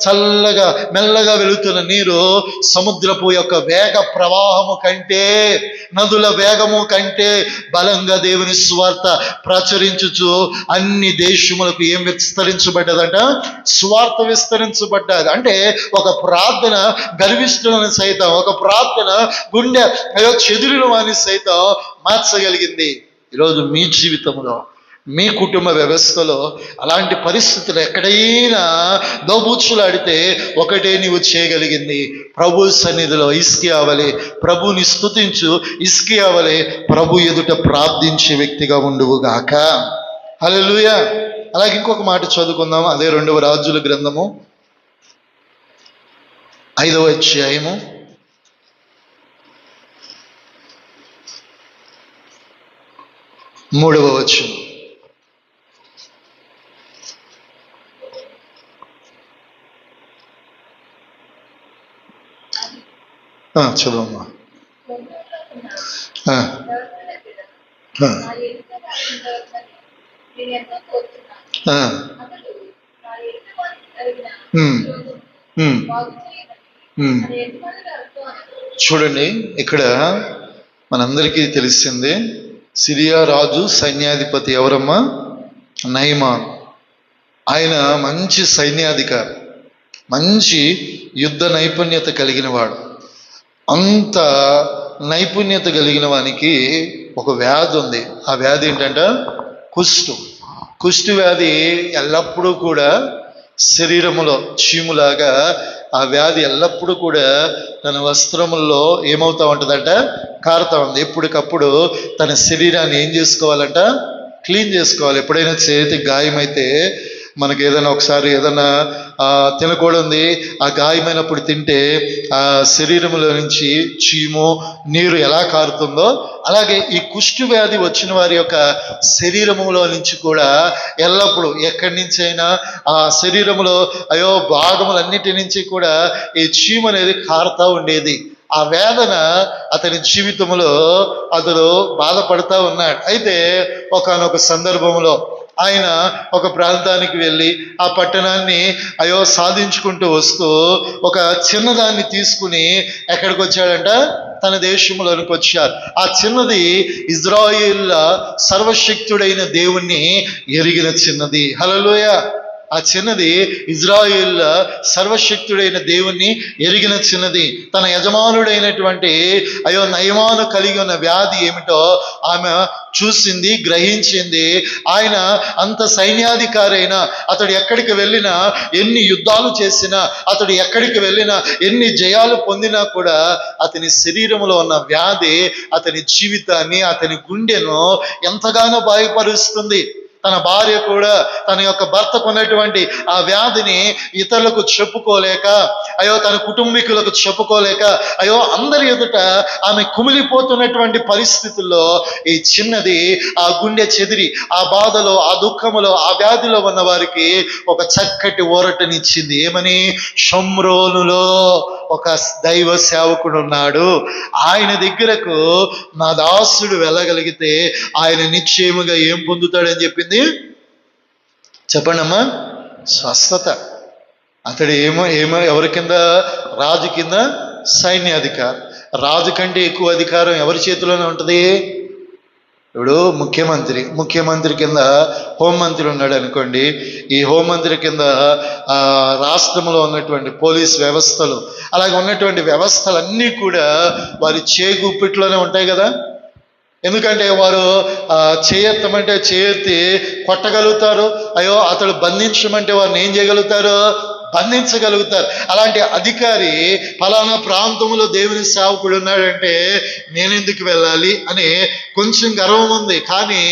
చల్లగా మెల్లగా వెళుతున్న నీరు సముద్రపు యొక్క వేగ ప్రవాహము కంటే, నదుల వేగము కంటే బలంగా దేవుని సువార్త ప్రచురించుచు అన్ని దేశములకు ఏం విస్తరించబడ్డదంట? సువార్త విస్తరించబడ్డది. అంటే ఒక ప్రార్థన గర్విష్ఠులను సైతం, ఒక ప్రార్థన గుండె చెదిరిన వారిని సైతం మార్చగలిగింది. ఈరోజు మీ జీవితంలో, మీ కుటుంబ వ్యవస్థలో అలాంటి పరిస్థితులు ఎక్కడైనా దోబూచులాడితే ఒకటే నీవు చేయగలిగింది, ప్రభు సన్నిధిలో హిజ్కియా వలె ప్రభుని స్తుతించు, హిజ్కియా వలె ప్రభు ఎదుట ప్రార్థించే వ్యక్తిగా ఉండువుగాక. హల్లెలూయా. అలాగే ఇంకొక మాట చదువుకుందాం. అదే 2వ రాజుల గ్రంథము 5వ అధ్యాయము 3వ వచనం. చదవమ్మా. చూడండి, ఇక్కడ మనందరికీ తెలిసిందే, సిరియా రాజు సైన్యాధిపతి ఎవరమ్మా? నయమాను. ఆయన మంచి సైన్యాధికారి, మంచి యుద్ధ నైపుణ్యత కలిగిన వాడు. అంత నైపుణ్యత కలిగిన వానికి ఒక వ్యాధి ఉంది. ఆ వ్యాధి ఏంటంటే కుష్టు వ్యాధి. ఎల్లప్పుడూ కూడా శరీరములో చీములాగా ఆ వ్యాధి ఎల్లప్పుడూ కూడా తన వస్త్రముల్లో ఏమవుతా ఉంటుందంట? కారుతా ఉంది. ఎప్పటికప్పుడు తన శరీరాన్ని ఏం చేసుకోవాలంట? క్లీన్ చేసుకోవాలి. ఎప్పుడైనా చేతికి గాయమైతే, మనకి ఏదైనా ఒకసారి ఏదైనా తినకూడదు, ఆ గాయమైనప్పుడు తింటే ఆ శరీరంలో నుంచి చీము నీరు ఎలా కారుతుందో, అలాగే ఈ కుష్టు వ్యాధి వచ్చిన వారి యొక్క శరీరములో నుంచి కూడా ఎల్లప్పుడూ ఎక్కడి నుంచి అయినా ఆ శరీరంలో భాగములన్నిటి నుంచి కూడా ఈ చీము అనేది కారుతూ ఉండేది. ఆ వేదన అతని జీవితంలో అతను బాధపడతా ఉన్నాడు. అయితే ఒకానొక సందర్భంలో ఆయన ఒక ప్రాంతానికి వెళ్ళి ఆ పట్టణాన్ని సాధించుకుంటూ వస్తూ ఒక చిన్నదాన్ని తీసుకుని ఎక్కడికి వచ్చాడంట? తన దేశంలోనికి వచ్చారు. ఆ చిన్నది ఇజ్రాయేళ్ల సర్వశక్తుడైన దేవుణ్ణి ఎరిగిన చిన్నది. హల్లెలూయా. ఆ చిన్నది ఇజ్రాయేళ్ల సర్వశక్తుడైన దేవుణ్ణి ఎరిగిన చిన్నది. తన యజమానుడైనటువంటి నయమాను కలిగి ఉన్న వ్యాధి ఏమిటో ఆమె చూసింది, గ్రహించింది. ఆయన అంత సైన్యాధికారి అయినా, అతడు ఎక్కడికి వెళ్ళినా, ఎన్ని యుద్ధాలు చేసినా, అతడు ఎక్కడికి వెళ్ళినా, ఎన్ని జయాలు పొందినా కూడా అతని శరీరంలో ఉన్న వ్యాధి అతని జీవితాన్ని, అతని గుండెను ఎంతగానో బాధపరుస్తుంది. తన భార్య కూడా తన యొక్క భర్తకు ఉన్నటువంటి ఆ వ్యాధిని ఇతరులకు చెప్పుకోలేక, తన కుటుంబీకులకు చెప్పుకోలేక, అందరి ఎదుట ఆమె కుమిలిపోతున్నటువంటి పరిస్థితుల్లో ఈ చిన్నది ఆ గుండె చెదిరి, ఆ బాధలో, ఆ దుఃఖములో, ఆ వ్యాధిలో ఉన్న వారికి ఒక చక్కటి ఊరటనిచ్చింది. ఏమని? షోమ్రోనులో ఒక దైవ సేవకుడు ఉన్నాడు, ఆయన దగ్గరకు నా దాసుడు వెళ్ళగలిగితే ఆయన నిశ్చయముగా ఏం పొందుతాడని చెప్పింది. చెప్పండి అమ్మా. స్వస్థత. అతడు ఎవరి కింద? రాజు కింద సైన్యాధికారి. రాజు కంటే ఎక్కువ అధికారం ఎవరి చేతిలోనే ఉంటుంది? ఇప్పుడు ముఖ్యమంత్రి కింద హోంమంత్రి ఉన్నాడు అనుకోండి. ఈ హోంమంత్రి కింద రాష్ట్రంలో ఉన్నటువంటి పోలీస్ వ్యవస్థలు, అలాగే ఉన్నటువంటి వ్యవస్థలన్నీ కూడా వారి చేగుప్పిట్లోనే ఉంటాయి కదా. ఎందుకంటే వారు చేయెత్తమంటే చేయెత్తి కొట్టగలుగుతారు. అయ్యో అతడు బంధించమంటే వారిని ఏం చేయగలుగుతారు? బంధించగలుగుతారు. అలాంటి అధికారి ఫలానా ప్రాంతంలో దేవుని సేవకుడు ఉన్నాడంటే నేనెందుకు వెళ్ళాలి అని కొంచెం గర్వం ఉంది. కానీ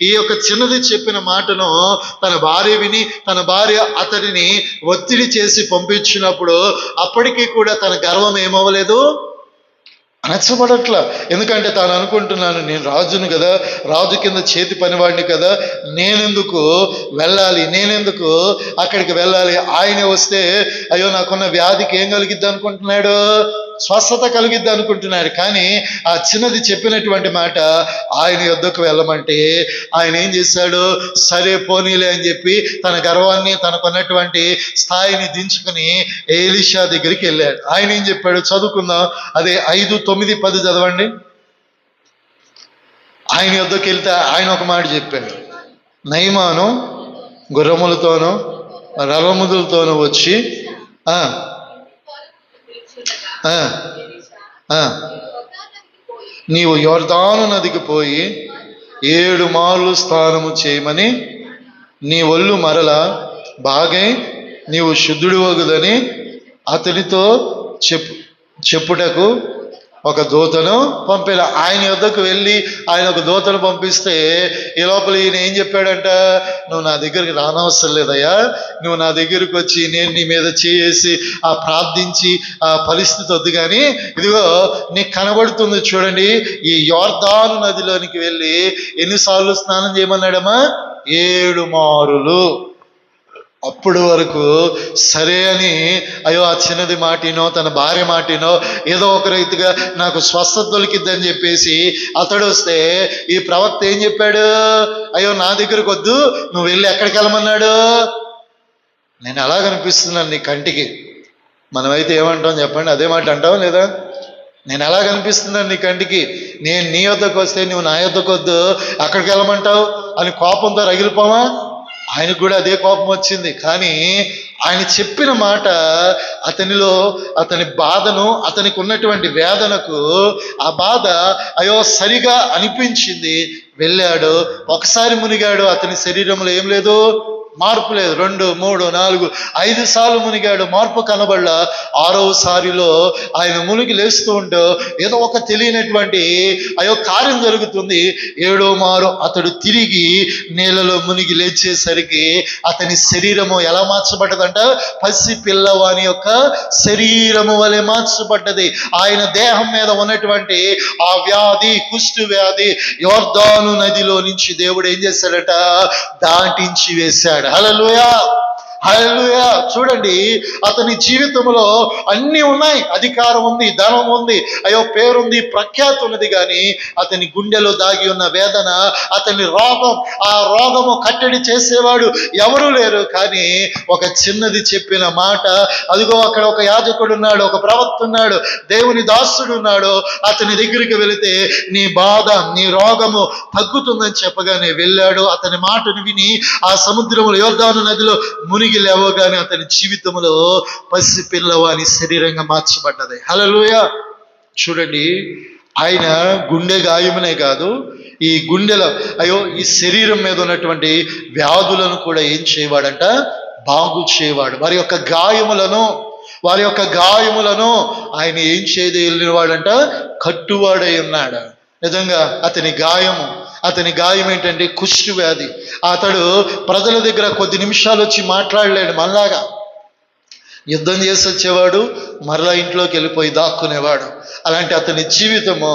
ఈ యొక్క చిన్నది చెప్పిన మాటను తన భార్య విని, తన భార్య అతడిని ఒత్తిడి చేసి పంపించినప్పుడు అప్పటికీ కూడా తన గర్వం ఏమవ్వలేదు, అనర్చబడట్లా. ఎందుకంటే తాను అనుకుంటున్నాను, నేను రాజును కదా, రాజు కింద చేతి పనివాడిని కదా, నేనెందుకు వెళ్ళాలి, నేనెందుకు అక్కడికి వెళ్ళాలి? ఆయనే వస్తే అయ్యో నాకున్న వ్యాధికి ఏం కలిగిద్ది అనుకుంటున్నాడు? స్వస్థత కలిగిద్ది అనుకుంటున్నాడు. కానీ ఆ చిన్నది చెప్పినటువంటి మాట ఆయన యొద్దకు వెళ్ళమంటే ఆయన ఏం చేశాడు? సరే పోనీలే అని చెప్పి తన గర్వాన్ని, తనకున్నటువంటి స్థాయిని దించుకుని ఎలీషా దగ్గరికి వెళ్ళాడు. ఆయన ఏం చెప్పాడు? చదువుకుందాం. అదే 5, 9, 10 చదవండి. ఆయన యొద్దకు వెళ్తే ఆయన ఒక మాట చెప్పాడు. నయమాను గుర్రములతోనూ రథములతోనూ వచ్చి నీవు యొర్దాను నదికి పోయి 7 మార్లు స్నానము చేయమని, నీ ఒళ్ళు మరల బాగై నీవు శుద్ధుడు వగుదని అతనితో చెప్పుటకు ఒక దూతను పంపాడు. ఆయన యొద్దకు వెళ్ళి ఆయన ఒక దూతను పంపిస్తే ఈ లోపల ఈయన ఏం చెప్పాడంట? నువ్వు నా దగ్గరికి రానవసరం లేదయ్యా, నువ్వు నా దగ్గరికి వచ్చి నేను నీ మీద చేసి ప్రార్థించి ఆ పరిస్థితి వద్దు, కానీ ఇదిగో నీకు కనబడుతుంది చూడండి, ఈ యోర్దాను నదిలోనికి వెళ్ళి ఎన్నిసార్లు స్నానం చేయమన్నాడమ్మా? 7 మారులు. అప్పుడు వరకు సరే అని అయ్యో ఆ చిన్నది మాటినో తన భార్య మాటినో ఏదో ఒక రీతిగా నాకు స్వస్థత దొరికిద్దని చెప్పేసి అతడు వస్తే ఈ ప్రవక్త ఏం చెప్పాడు? అయ్యో నా దగ్గరకు వద్దు, నువ్వు వెళ్ళి ఎక్కడికి వెళ్ళమన్నాడు? నేను ఎలా కనిపిస్తున్నాను నీ కంటికి? మనమైతే ఏమంటాం చెప్పండి? అదే మాట అంటాం లేదా? నేను ఎలా కనిపిస్తున్నాను నీ కంటికి? నేను నీ వద్దకు వస్తే నువ్వు నా వద్దకు వద్దు, అక్కడికి వెళ్ళమంటావు అని కోపంతో రగిలిపోమా? ఆయనకు కూడా అదే కోపం వచ్చింది. కానీ ఆయన చెప్పిన మాట అతనిలో అతని బాధను, అతనికి ఉన్నటువంటి వేదనకు ఆ బాధ అయ్యో సరిగా అనిపించింది. వెళ్ళాడు, ఒకసారి మునిగాడు, అతని శరీరంలో ఏం లేదు, మార్పు లేదు. 2, 3, 4, 5 సార్లు మునిగాడు, మార్పు కనబడలా. 6వ సారిలో ఆయన మునిగి లేస్తూ ఉంటూ ఏదో ఒక తెలియనటువంటి అయ్యో కార్యం జరుగుతుంది. 7వ మారు అతడు తిరిగి నీళ్ళలో మునిగి లేచేసరికి అతని శరీరము ఎలా మార్చబడ్డదంట? పసి పిల్లవాని యొక్క శరీరము వలె మార్చబడ్డది. ఆయన దేహం మీద ఉన్నటువంటి ఆ వ్యాధి, కుష్టు వ్యాధి యోర్దాను నదిలో నుంచి దేవుడు ఏం చేశాడట? దాటించి వేశాడు. హల్లెలూయా, హల్లెలూయా. చూడండి, అతని జీవితంలో అన్నీ ఉన్నాయి, అధికారం ఉంది, ధనం ఉంది, అయ్యో పేరుంది, ప్రఖ్యాతి ఉన్నది, కానీ అతని గుండెలో దాగి ఉన్న వేదన, అతని రోగం, ఆ రోగము కట్టడి చేసేవాడు ఎవరూ లేరు. కానీ ఒక చిన్నది చెప్పిన మాట, అదిగో అక్కడ ఒక యాజకుడు ఉన్నాడు, ఒక ప్రవక్త ఉన్నాడు, దేవుని దాసుడు ఉన్నాడు, అతని దగ్గరికి వెళితే నీ బాధ, నీ రోగము తగ్గుతుందని చెప్పగానే వెళ్ళాడు. అతని మాటను విని ఆ సముద్రంలో యోర్దాను నదిలో మునిగి లేవగానే అతని జీవితంలో పసి పిల్లవాని శరీరంగా మార్చబడ్డది. హల్లెలూయా. చూడండి, ఆయన గుండె గాయమునే కాదు, ఈ గుండెలో అయ్యో ఈ శరీరం మీద ఉన్నటువంటి వ్యాధులను కూడా ఏం చేయవాడంట? బాగు చేయవాడు. వారి యొక్క గాయములను ఆయన ఏం చేయలేనివాడంట? కట్టువాడై ఉన్నాడు. నిజంగా అతని గాయం ఏంటంటే కుష్టు వ్యాధి. అతడు ప్రజల దగ్గర కొద్ది నిమిషాలు వచ్చి మాట్లాడలేడు. మనలాగా యుద్ధం చేసి వచ్చేవాడు, మరలా ఇంట్లోకి వెళ్ళిపోయి దాక్కునేవాడు. అలాంటి అతని జీవితము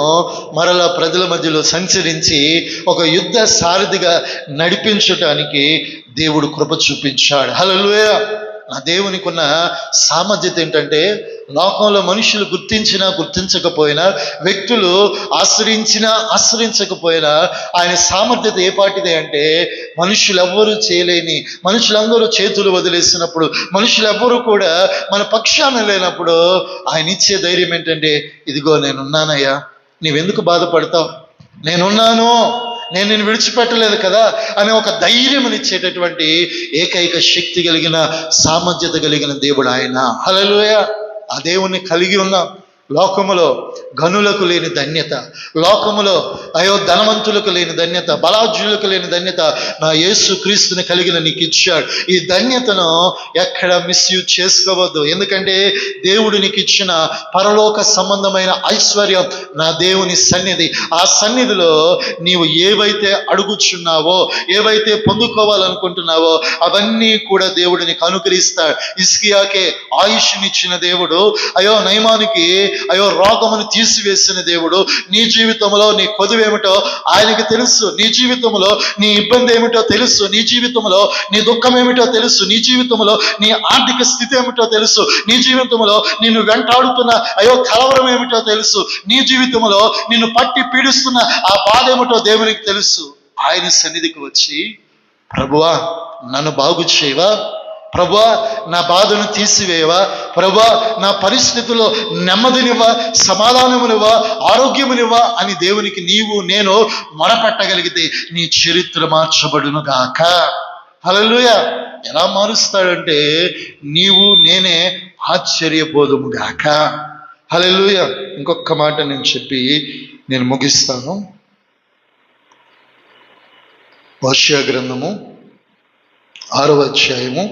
మరలా ప్రజల మధ్యలో సంచరించి ఒక యుద్ధ సారథిగా నడిపించటానికి దేవుడు కృప చూపించాడు. హల్లెలూయా. నా దేవునికి ఉన్న సామర్థ్యత ఏంటంటే, లోకంలో మనుషులు గుర్తించినా గుర్తించకపోయినా, వ్యక్తులు ఆశ్రయించకపోయినా ఆయన సామర్థ్యత ఏ పాటిదే అంటే, మనుషులెవ్వరూ చేయలేని, మనుషులందరూ చేతులు వదిలేసినప్పుడు, మనుషులెవ్వరూ కూడా మన పక్షాన లేనప్పుడు ఆయన ఇచ్చే ధైర్యం ఏంటంటే, ఇదిగో నేనున్నానయ్యా, నీవెందుకు బాధపడతావు, నేనున్నాను, నేను నిన్ను విడిచిపెట్టలేదు కదా అనే ఒక ధైర్యమునిచ్చేటటువంటి ఏకైక శక్తి కలిగిన సామర్థ్యత కలిగిన దేవుడు ఆయన. హల్లెలూయా. ఆ దేవుణ్ణి కలిగి ఉన్నాం. లోకములో గనులకు లేని ధన్యత, లోకములో ధనవంతులకు లేని ధన్యత, బలాఢ్యులకు లేని ధన్యత నా యేసు క్రీస్తుని కలిగిన నీకు ఇచ్చాడు. ఈ ధన్యతను ఎక్కడ మిస్యూజ్ చేసుకోవద్దు. ఎందుకంటే దేవుడు నీకు ఇచ్చిన పరలోక సంబంధమైన ఐశ్వర్యం నా దేవుని సన్నిధి. ఆ సన్నిధిలో నీవు ఏవైతే అడుగుచున్నావో, ఏవైతే పొందుకోవాలనుకుంటున్నావో అవన్నీ కూడా దేవుడు నీకు అనుగ్రహిస్తాడు. హిజ్కియాకే ఆయుష్నిచ్చిన దేవుడు, నయమానుకి రోగమును తీసివేసిన దేవుడు. నీ జీవితంలో నీ కొదువేమిటో ఆయనకి తెలుసు. నీ జీవితంలో నీ ఇబ్బంది ఏమిటో తెలుసు. నీ జీవితంలో నీ దుఃఖం ఏమిటో తెలుసు. నీ జీవితంలో నీ ఆర్థిక స్థితి ఏమిటో తెలుసు. నీ జీవితంలో నిన్ను వెంటాడుతున్న కలవరం ఏమిటో తెలుసు. నీ జీవితంలో నిన్ను పట్టి పీడిస్తున్న ఆ బాధ ఏమిటో దేవునికి తెలుసు. ఆయన సన్నిధికి వచ్చి, ప్రభువా నన్ను బాగు చేయవా, ప్రభువా నా బాధను తీసివేయవా, ప్రభువా నా పరిస్థితుల్లో నెమ్మదినివ్వా, సమాధానమునివ్వా, ఆరోగ్యమునివ్వా అని దేవునికి నీవు నేను మొరపెట్టగలిగితే నీ చరిత్ర మార్చబడును గాక. హల్లెలూయా. ఎలా మారుస్తాడంటే నీవు నేనే ఆశ్చర్యపోదుము గాక. హల్లెలూయా. ఇంకొక మాట నేను చెప్పి నేను ముగిస్తాను. హోషేయ గ్రంథము 6వ అధ్యాయము,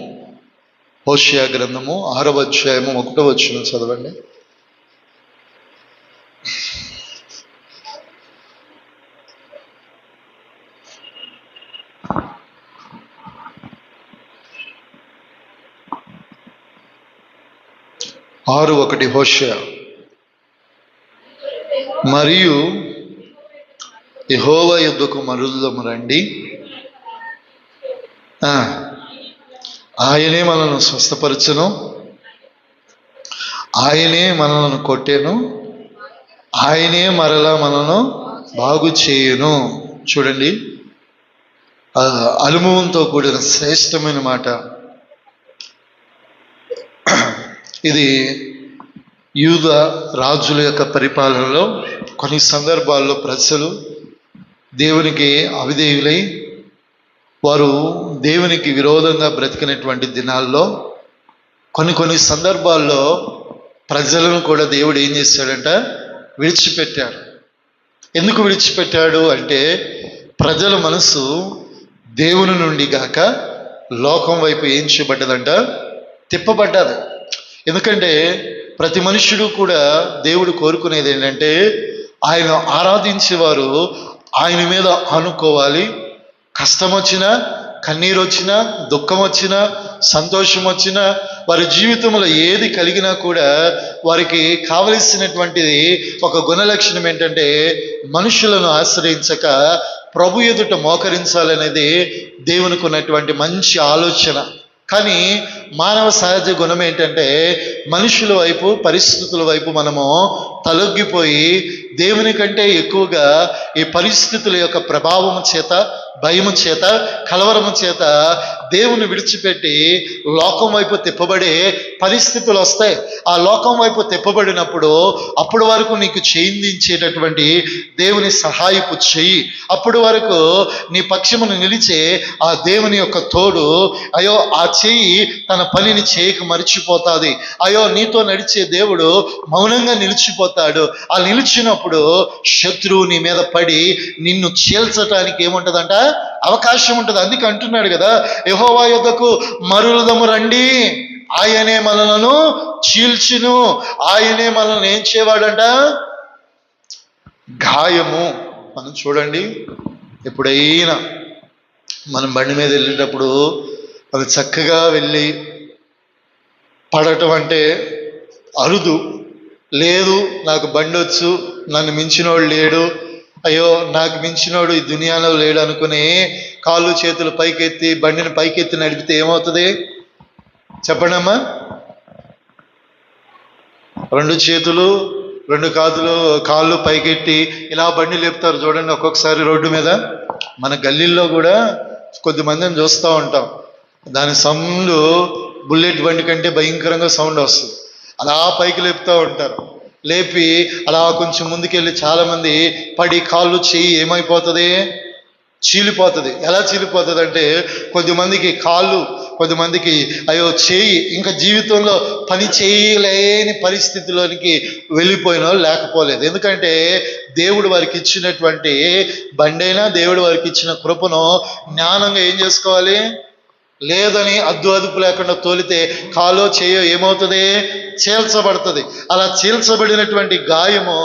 హోషేయ గ్రంథము 6వ అధ్యాయము 1వ వచనం చదవండి. హోషేయ. మరియు యెహోవా యొద్దకు మరలుదము రండి, ఆయనే మనల్ని స్వస్థపరచును, ఆయనే మనల్ని కొట్టెను, ఆయనే మరలా మనను బాగు చేయును. చూడండి, అనుభవంతో కూడిన శ్రేష్టమైన మాట ఇది. యూద రాజుల యొక్క పరిపాలనలో కొన్ని సందర్భాల్లో ప్రజలు దేవునికి అవిధేయులై వారు దేవునికి విరోధంగా బ్రతికినటువంటి దినాల్లో కొన్ని సందర్భాల్లో ప్రజలను కూడా దేవుడు ఏం చేశాడంట, విడిచిపెట్టాడు. ఎందుకు విడిచిపెట్టాడు అంటే ప్రజల మనసు దేవుని నుండి గాక లోకం వైపు ఏం చేయబడ్డదంట, తిప్పబడ్డది. ఎందుకంటే ప్రతి మనుష్యుడు కూడా దేవుడు కోరుకునేది ఏంటంటే ఆయన ఆరాధించేవారు ఆయన మీద ఆనుకోవాలి. కష్టం వచ్చినా, కన్నీరు వచ్చినా, దుఃఖం వచ్చినా, సంతోషం వచ్చినా, వారి జీవితంలో ఏది కలిగినా కూడా వారికి కావలసినటువంటిది ఒక గుణలక్షణం ఏంటంటే మనుషులను ఆశ్రయించక ప్రభు ఎదుట మోకరించాలనేది దేవునికి ఉన్నటువంటి మంచి ఆలోచన. కానీ మానవ సహజ గుణం ఏంటంటే మనుషుల వైపు, పరిస్థితుల వైపు మనము తలొగ్గిపోయి దేవుని కంటే ఎక్కువగా ఈ పరిస్థితుల యొక్క ప్రభావము చేత, భయము చేత, కలవరము చేత దేవుని విడిచిపెట్టి లోకం వైపు తిప్పబడే పరిస్థితులు వస్తాయి. ఆ లోకం వైపు తిప్పబడినప్పుడు అప్పటి వరకు నీకు చేయించేటటువంటి దేవుని సహాయపు చెయ్యి, అప్పటి వరకు నీ పక్షమును నిలిచే ఆ దేవుని యొక్క తోడు, ఆ చెయ్యి తన పనిని చేయక మర్చిపోతాది. నీతో నడిచే దేవుడు మౌనంగా నిలిచిపోతాడు. ఆ నిలిచినప్పుడు శత్రువు నీ మీద పడి నిన్ను చీల్చటానికి ఏముంటదంట, అవకాశం ఉంటుంది. అందుకే అంటున్నాడు కదా, యెహోవా యొద్దకు మరలుదము రండి, ఆయనే మనలను చీల్చును, ఆయనే మనల్ని ఏం చేయవాడంట, గాయము. మనం చూడండి, ఎప్పుడైనా మనం బండి మీద వెళ్ళేటప్పుడు అది చక్కగా వెళ్ళి పడటం అంటే అరుదు. లేదు నాకు బండి వచ్చు, నన్ను మించినోడు లేడు, నాకు మించినోడు ఈ దునియాలో లేడు అనుకుని కాళ్ళు చేతులు పైకెత్తి బండిని పైకెత్తి నడిపితే ఏమవుతుంది చెప్పండి అమ్మా? 2 చేతులు 2 కాళ్ళు పైకెట్టి ఇలా బండి లేపుతారు చూడండి. ఒక్కొక్కసారి రోడ్డు మీద మన గల్లీల్లో కూడా కొద్దిమందిని చూస్తూ ఉంటాం. దాని సౌండ్ బుల్లెట్ బండి కంటే భయంకరంగా సౌండ్ వస్తుంది. అలా పైకి లేపుతూ ఉంటారు. లేపి అలా కొంచెం ముందుకెళ్ళి చాలామంది పడి కాళ్ళు చెయ్యి ఏమైపోతుంది, చీలిపోతుంది. ఎలా చీలిపోతుంది అంటే కొద్దిమందికి కాళ్ళు, కొద్దిమందికి చేయి, ఇంకా జీవితంలో పని చేయలేని పరిస్థితిలోనికి వెళ్ళిపోయిన వాళ్ళు లేకపోలేదు. ఎందుకంటే దేవుడు వారికి ఇచ్చినటువంటి బండైనా, దేవుడు వారికి ఇచ్చిన కృపను జ్ఞానంగా ఏం చేసుకోవాలి, లేదని అదుపు లేకుండా తోలితే కాలో చేయో ఏమవుతుంది, చీల్చబడుతుంది. అలా చీల్చబడినటువంటి గాయము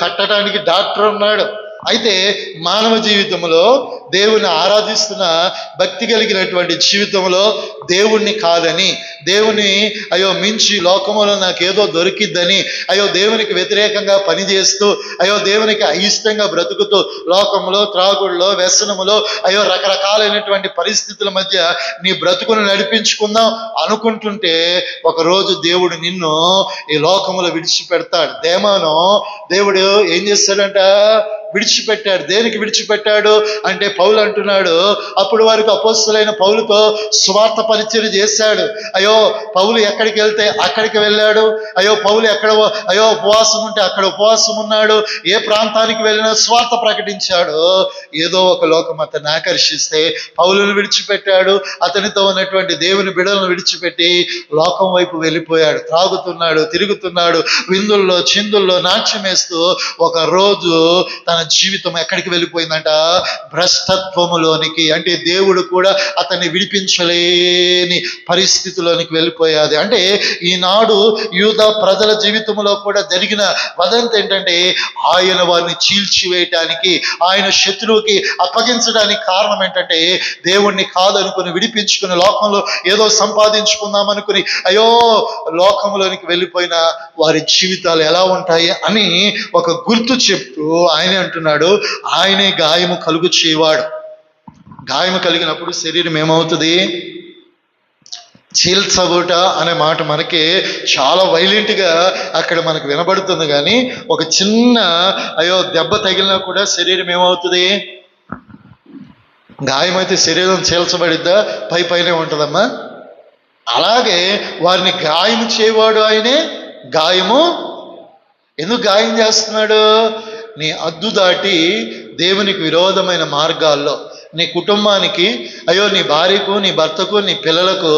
కట్టడానికి డాక్టర్ ఉన్నాడు. అయితే మానవ జీవితంలో దేవుణ్ణి ఆరాధిస్తున్న భక్తి కలిగినటువంటి జీవితంలో దేవుణ్ణి కాదని, దేవుని మించి లోకములో నాకేదో దొరికిద్దని, దేవునికి వ్యతిరేకంగా పనిచేస్తూ, దేవునికి అయిష్టంగా బ్రతుకుతూ, లోకంలో, త్రాగుల్లో, వ్యసనములో, రకరకాలైనటువంటి పరిస్థితుల మధ్య నీ బ్రతుకును నడిపించుకుందాం అనుకుంటుంటే ఒకరోజు దేవుడు నిన్ను ఈ లోకములో విడిచిపెడతాడు. దేమాను దేవుడు ఏం చేస్తాడంట, విడిచిపెట్టాడు. దేనికి విడిచిపెట్టాడు అంటే పౌలు అంటున్నాడు, అప్పుడు వారికి అపోస్తలులైన పౌలుతో స్వార్థ పరిచర్య చేశాడు. పౌలు ఎక్కడికి వెళ్తే అక్కడికి వెళ్ళాడు. పౌలు ఎక్కడ ఉపవాసం ఉంటే అక్కడ ఉపవాసం ఉన్నాడు. ఏ ప్రాంతానికి వెళ్ళినా స్వార్థ ప్రకటించాడు. ఏదో ఒక లోకం అతన్ని ఆకర్షిస్తే పౌలును విడిచిపెట్టాడు. అతనితో ఉన్నటువంటి దేవుని బిడలను విడిచిపెట్టి లోకం వైపు వెళ్ళిపోయాడు. త్రాగుతున్నాడు, తిరుగుతున్నాడు, విందుల్లో చిందుల్లో నాట్యం వేస్తూ ఒక రోజు తన జీవితం ఎక్కడికి వెళ్ళిపోయిందంట, భ్రష్టత్వములోనికి. అంటే దేవుడు కూడా అతన్ని విడిపించలేని పరిస్థితిలోనికి వెళ్ళిపోయాది. అంటే ఈనాడు యూదా ప్రజల జీవితంలో కూడా జరిగిన వదంతి ఏంటంటే, ఆయన వారిని చీల్చివేయటానికి, ఆయన శత్రువుకి అప్పగించడానికి కారణం ఏంటంటే, దేవుణ్ణి కాదనుకుని విడిపించుకుని లోకంలో ఏదో సంపాదించుకుందామనుకుని లోకంలోనికి వెళ్ళిపోయిన వారి జీవితాలు ఎలా ఉంటాయి అని ఒక గుర్తు చెప్తూ ఆయనే అంటున్నాడు, ఆయనే గాయము కలుగు చేయవాడు. గాయము కలిగినప్పుడు శరీరం ఏమవుతుంది, చీల్చబుట అనే మాట మనకి చాలా వైలెంట్గా అక్కడ మనకు వినబడుతుంది. కానీ ఒక చిన్న దెబ్బ తగిలినా కూడా శరీరం ఏమవుతుంది, గాయమైతే శరీరం చీల్చబడిద్దా, పైనే ఉంటుందమ్మా. అలాగే వారిని గాయము చేయవాడు ఆయనే. గాయము ఎందుకు గాయం చేస్తున్నాడు, నీ అద్దు దాటి దేవునికి విరోధమైన మార్గాల్లో, నీ కుటుంబానికి, నీ భార్యకు, నీ భర్తకు, నీ పిల్లలకు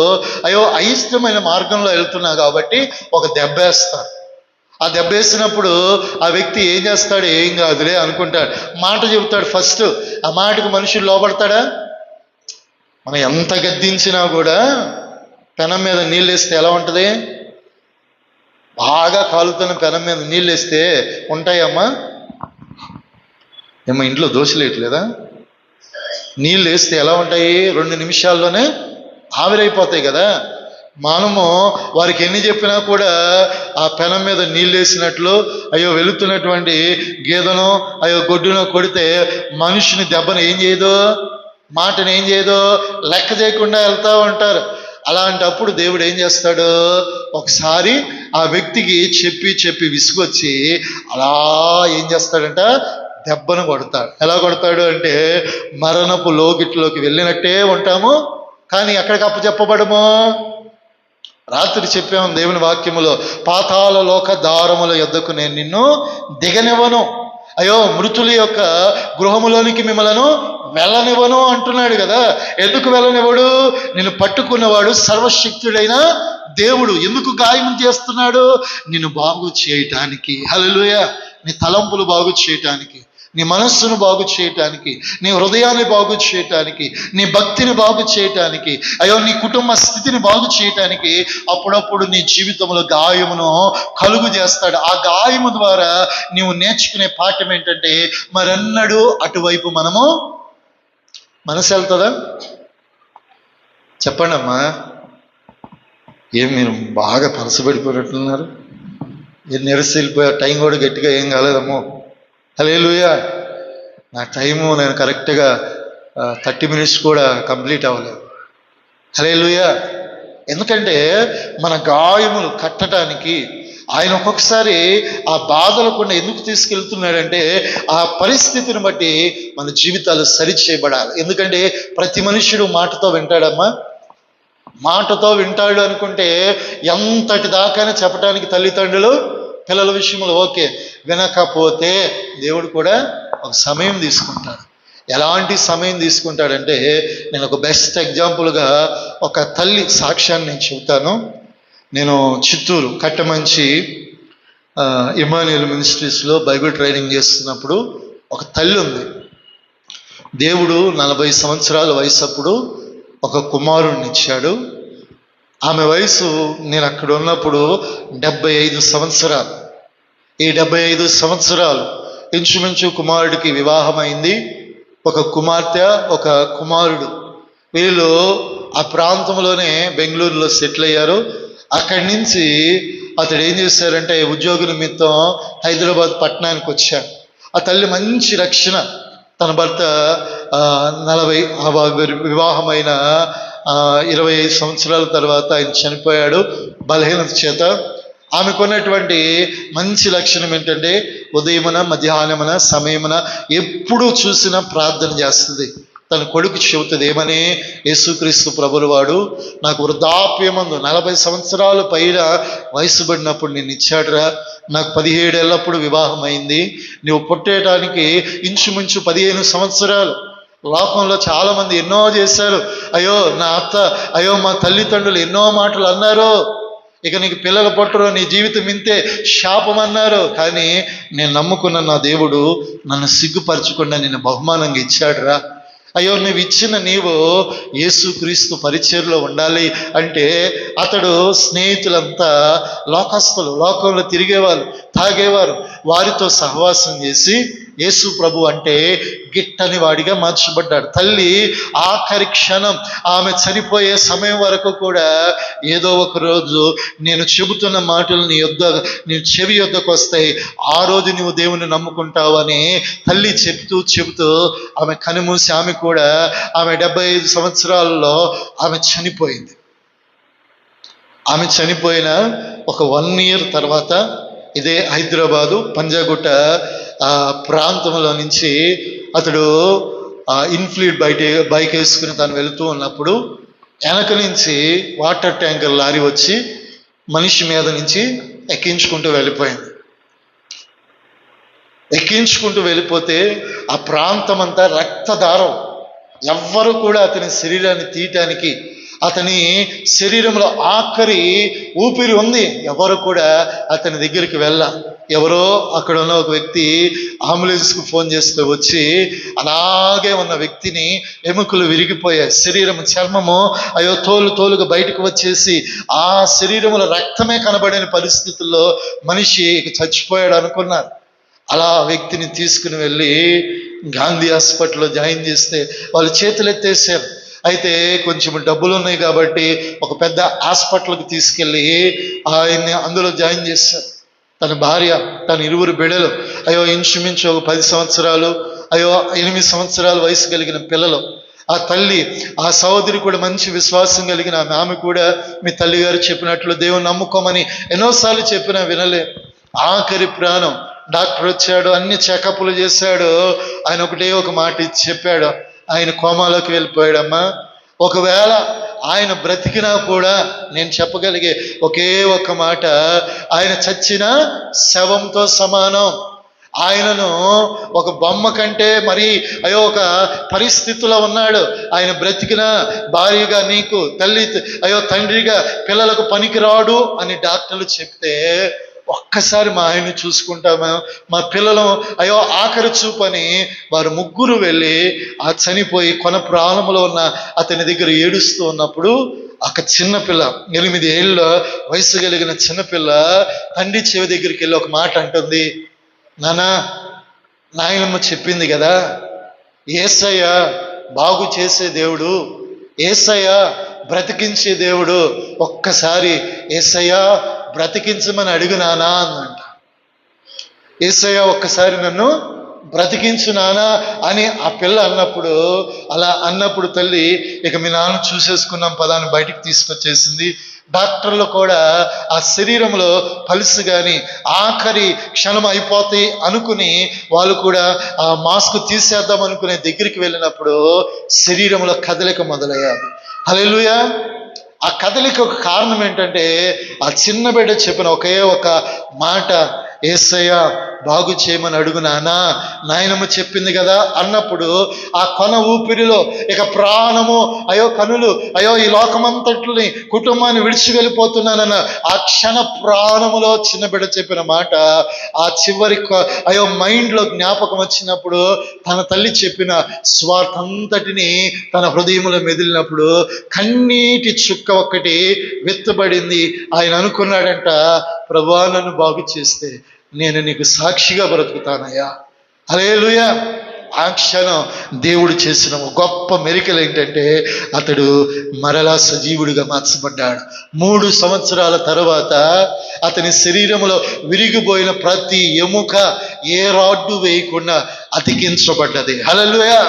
అయిష్టమైన మార్గంలో వెళ్తున్నావు కాబట్టి ఒక దెబ్బ వేస్తాడు. ఆ దెబ్బ వేసినప్పుడు ఆ వ్యక్తి ఏం చేస్తాడు, ఏం కాదులే అనుకుంటాడు, మాట చెబుతాడు. ఫస్ట్ ఆ మాటకు మనుషులు లోపడతాడా? మనం ఎంత గద్దించినా కూడా పెనం మీద నీళ్ళు వేస్తే ఎలా ఉంటుంది, బాగా కాలుతున్న పెనం మీద నీళ్ళు వేస్తే ఉంటాయమ్మా? ఏమో ఇంట్లో దోశలేయట్లేదా? నీళ్ళు వేస్తే ఎలా ఉంటాయి, 2 నిమిషాల్లోనే ఆవిరైపోతాయి కదా. మనము వారికి ఎన్ని చెప్పినా కూడా ఆ పెనం మీద నీళ్ళు వేసినట్లు వెళుతున్నటువంటి గేదెను గొడ్డును కొడితే మనిషిని దెబ్బను ఏం చేయదు, మాటను ఏం చేయదు, లెక్క చేయకుండా వెళ్తూ ఉంటారు. అలాంటప్పుడు దేవుడు ఏం చేస్తాడు, ఒకసారి ఆ వ్యక్తికి చెప్పి విసుగొచ్చి అలా ఏం చేస్తాడంట, దెబ్బను కొడతాడు. ఎలా కొడతాడు అంటే, మరణపు లోకిట్లోకి వెళ్ళినట్టే ఉంటాము, కానీ ఎక్కడికి అప్పచెప్పబడము. రాత్రి చెప్పాము దేవుని వాక్యములో, పాతాళ లోక దారముల యొద్దకు నేను నిన్ను దిగనివ్వను, మృతుల యొక్క గృహములోనికి మిమ్మలను వెళ్ళనివ్వను అంటున్నాడు కదా. ఎందుకు వెళ్ళనివ్వడు, నిన్ను పట్టుకున్నవాడు సర్వశక్తుడైన దేవుడు. ఎందుకు గాయం చేస్తున్నాడు, నిన్ను బాగు చేయటానికి. హల్లెలూయా. నీ తలంపులు బాగు చేయటానికి, నీ మనస్సును బాగు చేయటానికి, నీ హృదయాన్ని బాగు చేయటానికి, నీ భక్తిని బాగు చేయటానికి, నీ కుటుంబ స్థితిని బాగు చేయటానికి అప్పుడప్పుడు నీ జీవితంలో గాయమును కలుగు చేస్తాడు. ఆ గాయము ద్వారా నీవు నేర్చుకునే పాఠం ఏంటంటే, మరెన్నడూ అటువైపు మనసు వెళ్తుందా? చెప్పండి అమ్మా. ఏం మీరు బాగా పరసబడిపోయినట్లున్నారు, నిరసి వెళ్ళిపోయారు. టైం కూడా గట్టిగా ఏం కాలేదమ్మో. హల్లెలూయా. నా టైము నేను కరెక్ట్గా 30 minutes కూడా కంప్లీట్ అవ్వలేదు. హల్లెలూయా. ఎందుకంటే మన గాయములు కట్టడానికి ఆయన ఒక్కొక్కసారి ఆ బాధలకుండా ఎందుకు తీసుకెళ్తున్నాడంటే, ఆ పరిస్థితిని బట్టి మన జీవితాలు సరిచేయబడాలి. ఎందుకంటే ప్రతి మనుషుడు మాటతో వింటాడమ్మా. మాటతో వింటాడు అనుకుంటే ఎంతటి దాకానే చెప్పడానికి తల్లిదండ్రులు పిల్లల విషయంలో ఓకే. వినకపోతే దేవుడు కూడా ఒక సమయం తీసుకుంటాడు. ఎలాంటి సమయం తీసుకుంటాడంటే, నేను ఒక బెస్ట్ ఎగ్జాంపుల్గా ఒక తల్లి సాక్ష్యాన్ని నేను చెబుతాను. నేను చిత్తూరు కట్టమంచి ఇమాన్యుయల్ మినిస్ట్రీస్లో బైబిల్ ట్రైనింగ్ చేస్తున్నప్పుడు ఒక తల్లి ఉంది. దేవుడు 40 సంవత్సరాల వయసు అప్పుడు ఒక కుమారుడిని ఇచ్చాడు. ఆమె వయసు నేను అక్కడ ఉన్నప్పుడు 75 సంవత్సరాలు. ఈ 75 సంవత్సరాలు ఇంచుమించు కుమారుడికి వివాహమైంది. ఒక కుమార్తె, ఒక కుమారుడు. వీళ్ళు ఆ ప్రాంతంలోనే బెంగళూరులో సెటిల్ అయ్యారు. అక్కడి నుంచి అతడు ఏం చేశారంటే ఉద్యోగ నిమిత్తం హైదరాబాద్ పట్టణానికి వచ్చాడు. ఆ తల్లి మంచి రక్షణ. తన భర్త 40 వివాహమైన 25 సంవత్సరాల తర్వాత ఆయన చనిపోయాడు బలహీనత చేత. ఆమెకున్నటువంటి మంచి లక్షణం ఏంటంటే ఉదయమున మధ్యాహ్నమున సమయమున ఎప్పుడు చూసినా ప్రార్థన చేస్తుంది. తన కొడుకు చెబుతుంది ఏమని, యేసుక్రీస్తు ప్రభుల వాడు నాకు వృద్ధాప్యమందు 40 సంవత్సరాలు పైన వయసు పడినప్పుడు నేను ఇచ్చాడురా. నాకు 17 ఏళ్ళప్పుడు వివాహం అయింది. నువ్వు పుట్టేయడానికి ఇంచుమించు 15 సంవత్సరాలు. లోకంలో చాలామంది ఎన్నో చేశారు. అయ్యో నా అత్త, అయ్యో మా తల్లిదండ్రులు ఎన్నో మాటలు అన్నారు. ఇక నీకు పిల్లలు పుట్టరు, నీ జీవితం ఇంతే, శాపం అన్నారు. కానీ నేను నమ్ముకున్న నా దేవుడు నన్ను సిగ్గుపరచకుండా నిన్ను బహుమానంగా ఇచ్చాడురా. అయ్యో నువ్వు ఇచ్చిన నీవు యేసుక్రీస్తు పరిచర్లో ఉండాలి అంటే అతడు స్నేహితులంతా లోకస్తులు, లోకంలో తిరిగేవాళ్ళు, తాగేవారు. వారితో సహవాసం చేసి యేసు ప్రభు అంటే గిట్టని వాడిగా మార్చబడ్డాడు. తల్లి ఆఖరి క్షణం ఆమె చనిపోయే సమయం వరకు కూడా ఏదో ఒక రోజు నేను చెబుతున్న మాటలు నీ చెవి యొద్దకు వస్తాయి, ఆ రోజు నువ్వు దేవుని నమ్ముకుంటావు అని తల్లి చెబుతూ ఆమె కనుమూసి ఆమె కూడా ఆమె 75 సంవత్సరాలలో ఆమె చనిపోయింది. ఆమె చనిపోయిన ఒక 1 year తర్వాత ఇదే హైదరాబాదు పంజాగుట్ట ప్రాంతంలో నుంచి అతడు ఇన్ఫ్లీడ్ బైక్ వేసుకుని తను వెళుతూ ఉన్నప్పుడు వెనక నుంచి వాటర్ ట్యాంకర్ లారీ వచ్చి మనిషి మీద నుంచి ఎక్కించుకుంటూ వెళ్ళిపోయింది. ఎక్కించుకుంటూ వెళ్ళిపోతే ఆ ప్రాంతం అంతా రక్తధారం. ఎవ్వరూ కూడా అతని శరీరాన్ని తీయటానికి, అతని శరీరంలో ఆఖరి ఊపిరి ఉంది, ఎవరు కూడా అతని దగ్గరికి ఎవరో అక్కడ ఉన్న ఒక వ్యక్తి అంబులెన్స్కు ఫోన్ చేస్తూ వచ్చి అలాగే ఉన్న వ్యక్తిని ఎముకలు విరిగిపోయాయి, శరీరం చర్మము అయ్యో తోలుగా బయటకు వచ్చేసి ఆ శరీరంలో రక్తమే కనబడని పరిస్థితుల్లో మనిషి చచ్చిపోయాడు అనుకున్నారు. అలా వ్యక్తిని తీసుకుని వెళ్ళి గాంధీ హాస్పిటల్లో జాయిన్ చేస్తే వాళ్ళు చేతులు ఎత్తేసారు. అయితే కొంచెం డబ్బులు ఉన్నాయి కాబట్టి ఒక పెద్ద హాస్పిటల్కి తీసుకెళ్ళి ఆయన్ని అందులో జాయిన్ చేశారు. తన భార్య, తన 2 బిడ్డలు, అయ్యో ఇంచుమించు ఒక 10 సంవత్సరాలు, అయ్యో 8 సంవత్సరాల వయసు కలిగిన పిల్లలు. ఆ తల్లి, ఆ సహోదరి కూడా మంచి విశ్వాసం కలిగిన ఆమె కూడా మీ తల్లిగారు చెప్పినట్లు దేవుని నమ్ముకోమని ఎన్నోసార్లు చెప్పినా వినలే. ఆఖరి ప్రాణం. డాక్టర్ వచ్చాడు, అన్ని చెకప్లు చేశాడు. ఆయన ఒక మాట ఇచ్చి చెప్పాడు, ఆయన కోమాలోకి వెళ్ళిపోయాడమ్మా. ఒకవేళ ఆయన బ్రతికినా కూడా నేను చెప్పగలిగే ఒకే ఒక మాట, ఆయన చచ్చిన శవంతో సమానం. ఆయనను ఒక బొమ్మ కంటే మరి ఒక పరిస్థితిలో ఉన్నాడు. ఆయన బ్రతికిన భార్యగా నీకు, తండ్రిగా పిల్లలకు పనికిరాడు అని డాక్టర్లు చెప్తే ఒక్కసారి మా ఆయన్ని చూసుకుంటామా, మా పిల్లలు ఆఖరి చూపని వారు 3 వెళ్ళి ఆ చనిపోయి కొన ప్రాణంలో ఉన్న అతని దగ్గర ఏడుస్తూ ఉన్నప్పుడు ఒక చిన్నపిల్ల, 8 ఏళ్ళ వయసు కలిగిన చిన్నపిల్ల తండ్రి చెవి దగ్గరికి వెళ్ళి ఒక మాట అంటుంది, నాయనమ్మ చెప్పింది కదా, యేసయ్య బాగు చేసే దేవుడు, యేసయ్య బ్రతికించే దేవుడు, ఒక్కసారి యేసయ్య బ్రతికించమని అడుగు నానా అందంట. యేసయ్య ఒక్కసారి నన్ను బ్రతికించు నానా అని ఆ పిల్ల అన్నప్పుడు తల్లి ఇక మీ నాన్న చూసేసుకున్నాం పదాన్ని బయటికి తీసుకొచ్చేసింది. డాక్టర్లు కూడా ఆ శరీరంలో పల్స్ కానీ ఆఖరి క్షణం అయిపోతాయి అనుకుని వాళ్ళు కూడా ఆ మాస్క్ తీసేద్దాం అనుకునే దగ్గరికి వెళ్ళినప్పుడు శరీరంలో కదలిక మొదలయ్యాది. హల్లెలూయా. ఆ కదలిక ఒక కారణం ఏంటంటే ఆ చిన్న బిడ్డ చెప్పిన ఒకే ఒక మాట, యేసయ్య బాగు చేయమని అడుగు నాయనమ్మ చెప్పింది కదా అన్నప్పుడు ఆ కొన ఊపిరిలో ఇక ప్రాణము, అయ్యో కనులు, అయ్యో ఈ లోకమంతటిని కుటుంబాన్ని విడిచి వెళ్ళిపోతున్నానన్న ఆ క్షణ ప్రాణములో చిన్న బిడ్డ చెప్పిన మాట ఆ చివరి అయ్యో మైండ్లో జ్ఞాపకం వచ్చినప్పుడు తన తల్లి చెప్పిన స్వార్థంతటిని తన హృదయంలో మెదిలినప్పుడు కన్నీటి చుక్క ఒక్కటి వెత్తబడింది. ఆయన అనుకున్నాడంట, ప్రభువా నన్ను బాగు చేస్తే నేను నీకు సాక్షిగా బ్రతుకుతానయ్యా. హల్లెలూయా. ఆ క్షణం దేవుడు చేసిన గొప్ప మెరికల్ ఏంటంటే అతడు మరలా సజీవుడిగా మార్చబడ్డాడు. 3 సంవత్సరాల తర్వాత అతని శరీరంలో విరిగిపోయిన ప్రతి ఎముక ఏ రాడ్డు వేయకుండా అతికించబడ్డది. హల్లెలూయా.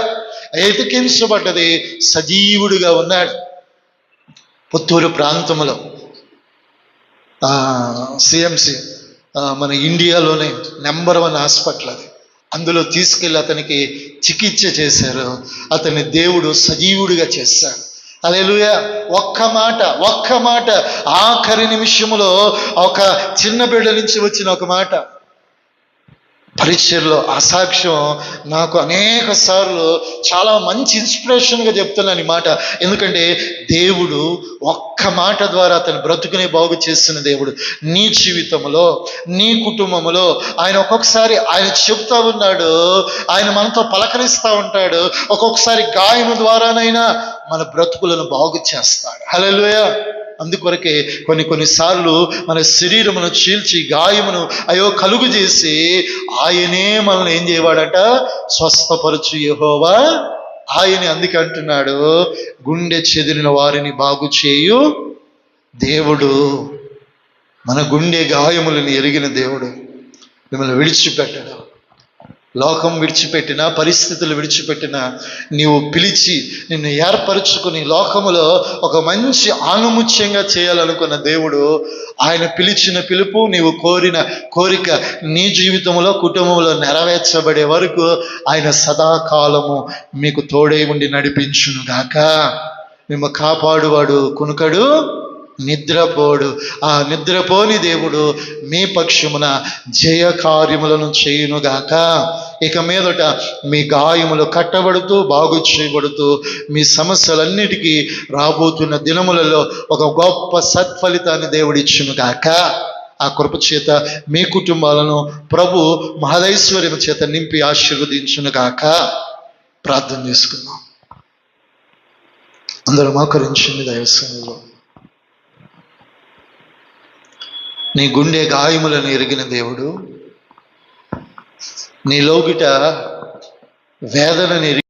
అతికించబడ్డది. సజీవుడిగా ఉన్నాడు. పుత్తూరు ప్రాంతంలో సిఎంసి మన ఇండియాలోనే నెంబర్ 1 హాస్పిటల్ అది. అందులో తీసుకెళ్ళి అతనికి చికిత్స చేశారు. అతని దేవుడు సజీవుడిగా చేశాడు. హల్లెలూయా. ఒక్క మాట ఆఖరి నిమిషంలో ఒక చిన్న బిడ్డ నుంచి వచ్చిన ఒక మాట పరిచర్లో ఆ సాక్ష్యం నాకు అనేక సార్లు చాలా మంచి ఇన్స్పిరేషన్గా చెప్తున్నాను ఈ మాట. ఎందుకంటే దేవుడు ఒక్క మాట ద్వారా అతను బ్రతుకునే బాగు చేస్తున్న దేవుడు. నీ జీవితంలో, నీ కుటుంబంలో ఆయన ఒక్కొక్కసారి ఆయన చెప్తా ఉన్నాడు, ఆయన మనతో పలకరిస్తూ ఉంటాడు. ఒక్కొక్కసారి గాయం ద్వారానైనా మన బ్రతుకులను బాగు చేస్తాడు. హల్లెలూయా. అందుకొరకే కొన్నిసార్లు మన శరీరమును చీల్చి గాయమును అయ్యో కలుగు చేసి ఆయనే మనల్ని ఏం చేయవాడట, స్వస్థపరచు యెహోవా ఆయనే. అందుకే అంటున్నాడు, గుండె చెదిరిన వారిని బాగు చేయు దేవుడు. మన గుండె గాయములను ఎరిగిన దేవుడు మిమ్మల్ని విడిచిపెట్టడు. లోకం విడిచిపెట్టినా, పరిస్థితులు విడిచిపెట్టినా, నీవు పిలిచి నిన్ను ఏర్పరచుకుని లోకములో ఒక మంచి ఆనుముత్యంగా చేయాలనుకున్న దేవుడు, ఆయన పిలిచిన పిలుపు, నీవు కోరిన కోరిక నీ జీవితంలో, కుటుంబంలో నెరవేర్చబడే వరకు ఆయన సదాకాలము మీకు తోడై ఉండి నడిపించునుగాక. మేము కాపాడువాడు కునుకడు, నిద్రపోడు. ఆ నిద్రపోని దేవుడు మీ పక్షమున జయ కార్యములను చేయునుగాక. ఇక మీదట మీ గాయములు కట్టబడుతూ బాగు చేయబడుతూ మీ సమస్యలన్నిటికీ రాబోతున్న దినములలో ఒక గొప్ప సత్ఫలితాన్ని దేవుడిచ్చునుగాక. ఆ కృప చేత మీ కుటుంబాలను ప్రభు మహదైశ్వర్యం చేత నింపి ఆశీర్వదించునుగాక. ప్రార్థన చేసుకుందాం. అందరూ మోకరించండి దైవసన్నిధిలో. నీ గుండె గాయములను ఎరిగిన దేవుడు, నీ లోగిట వేదనని